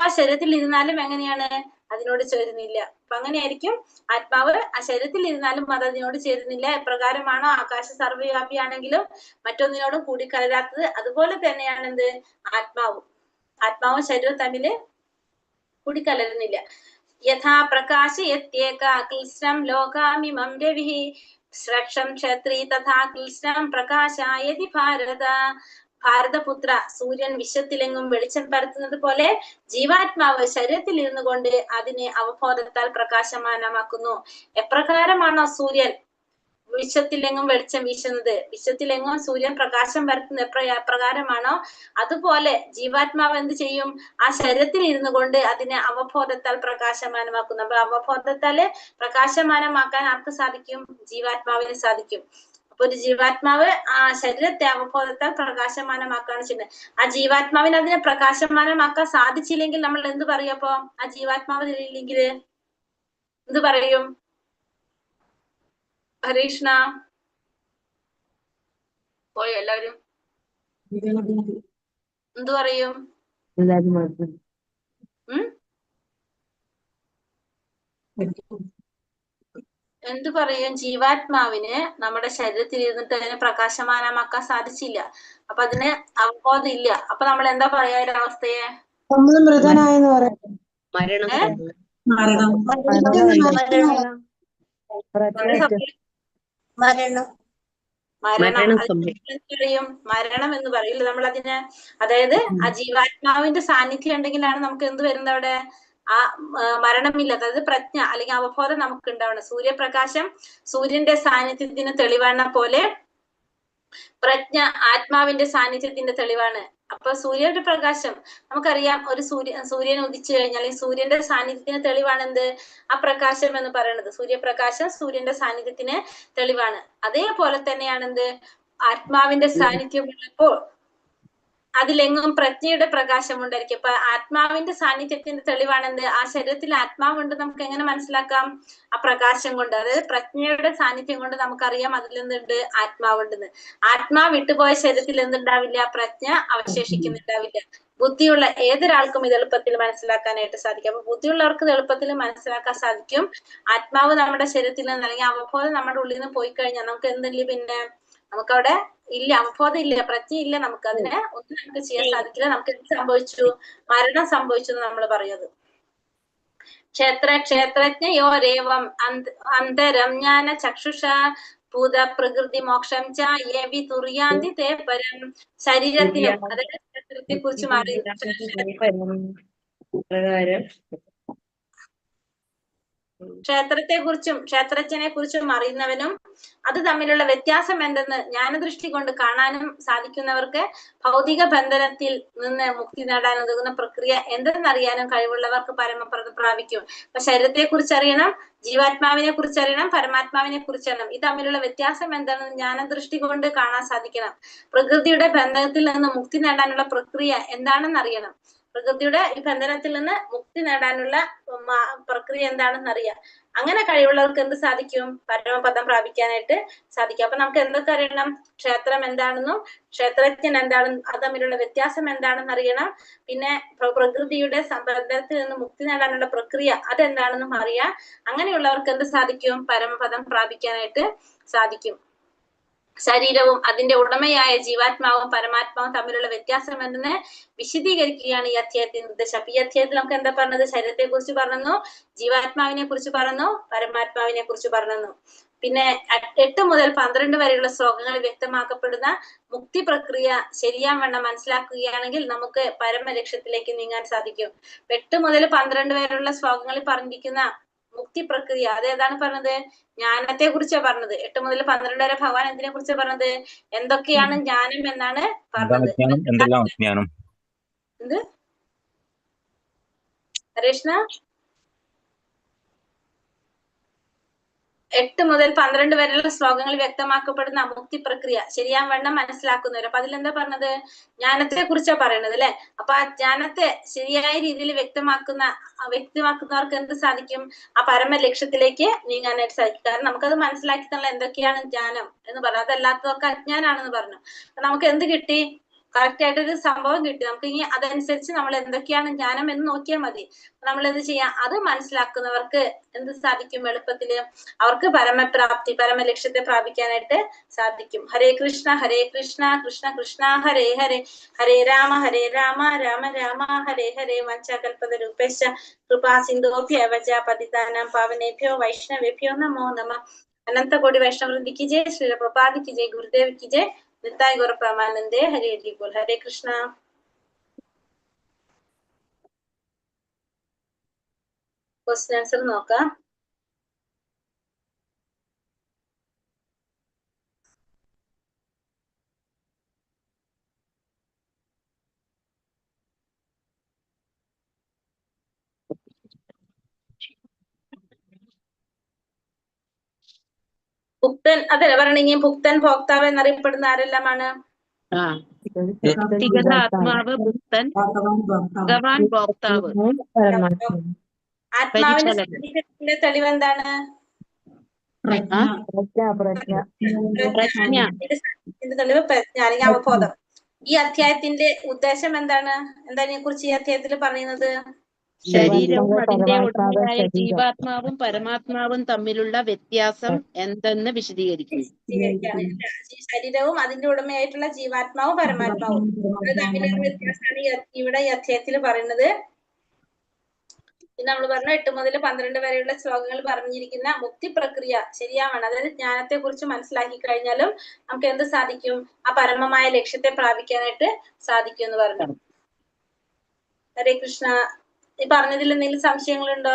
ആ ശരീരത്തിൽ ഇരുന്നാലും എങ്ങനെയാണ്? അതിനോട് ചേരുന്നില്ല. അപ്പൊ അങ്ങനെയായിരിക്കും ആത്മാവ് ആ ശരീരത്തിൽ ഇരുന്നാലും അത് അതിനോട് ചേരുന്നില്ല. എപ്രകാരമാണോ ആകാശ സർവ്വവ്യാപിയാണെങ്കിലും മറ്റൊന്നിനോടും കൂടിക്കലരാത്തത്, അതുപോലെ തന്നെയാണ് എന്ത്? ആത്മാവും ശരീരവും തമ്മില് കൂടിക്കലരുന്നില്ല. യഥാ പ്രകാശയത്യേക ക്ലിശ്രം ലോകാമിമം രവിഃ ശ്രക്ഷം ക്ഷത്രി തഥാ ക്ലിശ്രം പ്രകാശായതി ഭാരതപുത്ര, സൂര്യൻ വിശ്വത്തിലെങ്ങും വെളിച്ചം പരത്തുന്നത് പോലെ ജീവാത്മാവ് ശരീരത്തിൽ ഇരുന്നു കൊണ്ട് അതിനെ അവബോധത്താൽ പ്രകാശമാനമാക്കുന്നു. എപ്രകാരമാണോ സൂര്യൻ വിശ്വത്തിലെങ്ങും വെളിച്ചം വീശുന്നത്, വിശ്വത്തിലെങ്ങും സൂര്യൻ പ്രകാശം പരത്തുന്നത് എപ്രകാരമാണോ, അതുപോലെ ജീവാത്മാവ് എന്ത് ചെയ്യും? ആ ശരീരത്തിൽ ഇരുന്നു കൊണ്ട് അതിനെ അവബോധത്താൽ പ്രകാശമാനമാക്കുന്നു. അപ്പൊ അവബോധത്താല് പ്രകാശമാനമാക്കാൻ ആർക്ക് സാധിക്കും? ജീവാത്മാവിന് സാധിക്കും. അപ്പൊ ഒരു ജീവാത്മാവ് ആ ശരീരത്തെ അവബോധത്താൽ പ്രകാശമാനമാക്കാണ് ചെയ്യുന്നത്. ആ ജീവാത്മാവിന് അതിനെ പ്രകാശമാനമാക്കാൻ സാധിച്ചില്ലെങ്കിൽ നമ്മൾ എന്ത് പറയും? അപ്പൊ ആ ജീവാത്മാവ് ഇല്ലെങ്കിൽ എന്ത് പറയും? ഹരീഷ്ണ പോയോ? എല്ലാവരും എന്തു പറയും? എന്തു പറയും? ജീവാത്മാവിന് നമ്മുടെ ശരീരത്തിൽ ഇരുന്നിട്ട് അതിനെ പ്രകാശമാനമാക്കാൻ സാധിച്ചില്ല. അപ്പൊ അതിന് അവബോധം ഇല്ല. അപ്പൊ നമ്മൾ എന്താ പറയാ ഒരവസ്ഥയെ? നമ്മൾ മൃതനായെന്ന് പറയാം. മരണം എന്ന് പറയില്ല നമ്മൾ അതിന്. അതായത് ആ ജീവാത്മാവിന്റെ സാന്നിധ്യം ഉണ്ടെങ്കിലാണ് നമുക്ക് എന്ത് വരുന്നത്? അവിടെ ആ മരണമില്ല. അതായത് പ്രജ്ഞ അല്ലെങ്കിൽ അവബോധം നമുക്ക് ഉണ്ടാവണം. സൂര്യപ്രകാശം സൂര്യന്റെ സാന്നിധ്യത്തിന് തെളിവാണ് പോലെ പ്രജ്ഞ ആത്മാവിന്റെ സാന്നിധ്യത്തിന്റെ തെളിവാണ്. അപ്പൊ സൂര്യന്റെ പ്രകാശം നമുക്കറിയാം. ഒരു സൂര്യൻ ഉദിച്ചു കഴിഞ്ഞാൽ ഈ സൂര്യന്റെ സാന്നിധ്യത്തിന് തെളിവാണ് എന്ത്? ആ പ്രകാശം എന്ന് പറയുന്നത്. സൂര്യപ്രകാശം സൂര്യന്റെ സാന്നിധ്യത്തിന് തെളിവാണ്. അതേപോലെ തന്നെയാണ് എന്ത്? ആത്മാവിന്റെ സാന്നിധ്യം ഉള്ളപ്പോൾ അതിലെങ്ങും പ്രജ്ഞയുടെ പ്രകാശം ഉണ്ടായിരിക്കും. അപ്പൊ ആത്മാവിന്റെ സാന്നിധ്യത്തിന്റെ തെളിവാണെന്ത്? ആ ശരീരത്തിൽ ആത്മാവുണ്ട്. നമുക്ക് എങ്ങനെ മനസ്സിലാക്കാം? ആ പ്രകാശം കൊണ്ട്, അതായത് പ്രജ്ഞയുടെ സാന്നിധ്യം കൊണ്ട് നമുക്കറിയാം അതിലെന്തുണ്ട്? ആത്മാവുണ്ടെന്ന്. ആത്മാവ് വിട്ടുപോയ ശരീരത്തിൽ എന്തുണ്ടാവില്ല? പ്രജ്ഞ അവശേഷിക്കുന്നുണ്ടാവില്ല. ബുദ്ധിയുള്ള ഏതൊരാൾക്കും ഇത് എളുപ്പത്തിൽ മനസ്സിലാക്കാനായിട്ട് സാധിക്കും. അപ്പൊ ബുദ്ധിയുള്ളവർക്ക് ഇത് എളുപ്പത്തിൽ മനസ്സിലാക്കാൻ സാധിക്കും. ആത്മാവ് നമ്മുടെ ശരീരത്തിൽ നിന്ന് അല്ലെങ്കിൽ അവബോധം നമ്മുടെ ഉള്ളിൽ നിന്ന് പോയി കഴിഞ്ഞാൽ നമുക്ക് എന്തില്ല, പിന്നെ നമുക്കവിടെ ഇല്ല, അവബോധം ഇല്ല, പ്രജ്ഞ ഇല്ല, നമുക്ക് അതിനെ ഒന്നും നമുക്ക് ചെയ്യാൻ സാധിക്കില്ല. നമുക്ക് എന്ത് സംഭവിച്ചു? മരണം സംഭവിച്ചു എന്ന് നമ്മൾ പറയുന്നത്. ക്ഷേത്രജ്ഞയോരേവം അന്തരം ജ്ഞാന ചക്ഷുഷ ഭൂത പ്രകൃതി മോക്ഷം ച യേവി തുര്യാന്തി തേ പരം. ശരീരത്തിനും അതായത് ക്ഷേത്രത്തെ കുറിച്ച് ക്ഷേത്രജ്ഞനെ കുറിച്ചും അറിയുന്നവനും അത് തമ്മിലുള്ള വ്യത്യാസം എന്തെന്ന് ജ്ഞാനദൃഷ്ടി കൊണ്ട് കാണാനും സാധിക്കുന്നവർക്ക് ഭൗതിക ബന്ധനത്തിൽ നിന്ന് മുക്തി നേടാൻ ഉതകുന്ന പ്രക്രിയ എന്തെന്നറിയാനും കഴിവുള്ളവർക്ക് പരമപദം പ്രാപിക്കും. അപ്പൊ ശരീരത്തെ കുറിച്ച് അറിയണം, ജീവാത്മാവിനെ കുറിച്ച് അറിയണം, പരമാത്മാവിനെ കുറിച്ച് അറിയണം. ഇത് തമ്മിലുള്ള വ്യത്യാസം എന്താണെന്ന് ജ്ഞാനദൃഷ്ടി കൊണ്ട് കാണാൻ സാധിക്കണം. പ്രകൃതിയുടെ ബന്ധനത്തിൽ നിന്ന് മുക്തി നേടാനുള്ള പ്രക്രിയ എന്താണെന്ന് അറിയണം. പ്രകൃതിയുടെ ഈ ബന്ധനത്തിൽ നിന്ന് മുക്തി നേടാനുള്ള പ്രക്രിയ എന്താണെന്ന് അറിയാം. അങ്ങനെ കഴിവുള്ളവർക്ക് എന്ത് സാധിക്കും? പരമപദം പ്രാപിക്കാനായിട്ട് സാധിക്കും. അപ്പൊ നമുക്ക് എന്തൊക്കെ അറിയണം? ക്ഷേത്രം എന്താണെന്നും ക്ഷേത്രജ്ഞൻ എന്താണെന്നും അത് തമ്മിലുള്ള വ്യത്യാസം എന്താണെന്ന് അറിയണം. പിന്നെ പ്രകൃതിയുടെ ബന്ധനത്തിൽ നിന്ന് മുക്തി നേടാനുള്ള പ്രക്രിയ അതെന്താണെന്നും അറിയാം. അങ്ങനെയുള്ളവർക്ക് എന്ത് സാധിക്കും? പരമപദം പ്രാപിക്കാനായിട്ട് സാധിക്കും. ശരീരവും അതിന്റെ ഉടമയായ ജീവാത്മാവും പരമാത്മാവും തമ്മിലുള്ള വ്യത്യാസം എന്തെന്ന് വിശദീകരിക്കുകയാണ് ഈ അധ്യായത്തിൽ നിർദ്ദേശം. അപ്പൊ ഈ അധ്യായത്തിൽ നമുക്ക് എന്താ പറഞ്ഞത്? ശരീരത്തെ കുറിച്ച് പറഞ്ഞു, ജീവാത്മാവിനെ കുറിച്ച് പറഞ്ഞു, പരമാത്മാവിനെ കുറിച്ച് പറഞ്ഞു. പിന്നെ 8 മുതൽ 12 വരെയുള്ള ശ്ലോകങ്ങളിൽ വ്യക്തമാക്കപ്പെടുന്ന മുക്തി പ്രക്രിയ ശരിയാവണ്ണം മനസ്സിലാക്കുകയാണെങ്കിൽ നമുക്ക് പരമലക്ഷ്യത്തിലേക്ക് നീങ്ങാൻ സാധിക്കും. 8 മുതൽ 12 വരെയുള്ള ശ്ലോകങ്ങളിൽ പറഞ്ഞിരിക്കുന്ന മുക്തി പ്രക്രിയ അതേതാണ് പറഞ്ഞത്? ജ്ഞാനത്തെ കുറിച്ചാണ് പറഞ്ഞത്. 8 മുതൽ 12 വരെ ഭഗവാൻ എന്തിനെ കുറിച്ചാണ് പറഞ്ഞത്? എന്തൊക്കെയാണ് ജ്ഞാനം എന്നാണ് പറഞ്ഞത്. എന്ത് ഹരേഷ്ണ? 8 മുതൽ 12 വരെയുള്ള ശ്ലോകങ്ങളിൽ വ്യക്തമാക്കപ്പെടുന്ന മുക്തി പ്രക്രിയ ശരിയാവണ്ണം മനസ്സിലാക്കുന്നവർ. അപ്പൊ അതിലെന്താ പറഞ്ഞത്? ജ്ഞാനത്തെ കുറിച്ചാ പറയണത് അല്ലെ. അപ്പൊ ആ ജ്ഞാനത്തെ ശരിയായ രീതിയിൽ വ്യക്തമാക്കുന്നവർക്ക് എന്ത് സാധിക്കും? ആ പരമ ലക്ഷ്യത്തിലേക്ക് നീങ്ങാനായിട്ട് സാധിക്കും. കാരണം നമുക്കത് മനസ്സിലാക്കി തന്നെ എന്തൊക്കെയാണ് ജ്ഞാനം എന്ന് പറഞ്ഞു. അതല്ലാത്തവർക്ക് അജ്ഞാനാണെന്ന് പറഞ്ഞു. അപ്പൊ നമുക്ക് എന്ത് കിട്ടി? കറക്റ്റ് ആയിട്ടൊരു സംഭവം കിട്ടി. നമുക്ക് ഇനി അതനുസരിച്ച് നമ്മൾ എന്തൊക്കെയാണ് ജ്ഞാനം എന്ന് നോക്കിയാൽ മതി. നമ്മൾ എന്ത് ചെയ്യാം? അത് മനസ്സിലാക്കുന്നവർക്ക് എന്ത് സാധിക്കും? എളുപ്പത്തില് അവർക്ക് പരമപ്രാപ്തി പരമലക്ഷ്യത്തെ പ്രാപിക്കാനായിട്ട് സാധിക്കും. ഹരേ കൃഷ്ണ കൃഷ്ണ കൃഷ്ണ ഹരേ ഹരേ, ഹരേ രാമ രാമ രാമ ഹരേ ഹരേ. വഞ്ചകൽപതരൂപേശ്ച കൃപാ സിന്ധോഭ്യവ ച പതിതാനാം പാവനേഭ്യോ വൈഷ്ണവേഭ്യോ നമോ നമഃ. അനന്തകോടി വൈഷ്ണവൃന്ദി की जय, श्री प्रभुपाद की जय, गुरुदेव की जय, निताय गौर परमानंदे। हरे हरि बोल। हरे कृष्णा। क्वेश्चन आंसर നോക്കാം. ഭുക്തൻ അതല്ല പറയണെങ്കിൽ ഭുക്തൻ ഭോക്താവ് എന്നറിയപ്പെടുന്ന ആരെല്ലാമാണ്? വ്യക്തിഗത ആത്മാവ് ഭുക്തൻ, ഭഗവാൻ ഭോക്താവ്. ആത്മാവിന്റെ തെളിവ് എന്താണ്? തെളിവ് പ്രജ്ഞ അല്ലെങ്കിൽ അവബോധം. ഈ അധ്യായത്തിന്റെ ഉദ്ദേശം എന്താണ്? ഇതിനെ കുറിച്ച് ഈ അധ്യായത്തിൽ പറയുന്നത്? ശരീരവും അതിന്റെ ഉടമയായ ജീവാത്മാവും പരമാത്മാവും തമ്മിലുള്ള വ്യത്യാസം എന്തെന്ന് വിശദീകരിക്കുന്നു. ശരീരവും അതിന്റെ ഉടമയായിട്ടുള്ള ജീവാത്മാവും പരമാത്മാവും അത് തമ്മിലുള്ള വ്യത്യാസമാണ് ഇവിടെ ഈ അധ്യായത്തിൽ പറയുന്നത്. നമ്മൾ പറഞ്ഞ 8 മുതൽ 12 വരെയുള്ള ശ്ലോകങ്ങൾ പറഞ്ഞിരിക്കുന്ന മുക്തി പ്രക്രിയ ശരിയാവണം. അതായത് ജ്ഞാനത്തെ കുറിച്ച് മനസ്സിലാക്കി കഴിഞ്ഞാലും നമുക്ക് എന്ത് സാധിക്കും? ആ പരമമായ ലക്ഷ്യത്തെ പ്രാപിക്കാനായിട്ട് സാധിക്കും എന്ന് പറഞ്ഞു. ഹരേ കൃഷ്ണ. ഈ പറഞ്ഞതിൽ എന്തെങ്കിലും സംശയങ്ങളുണ്ടോ?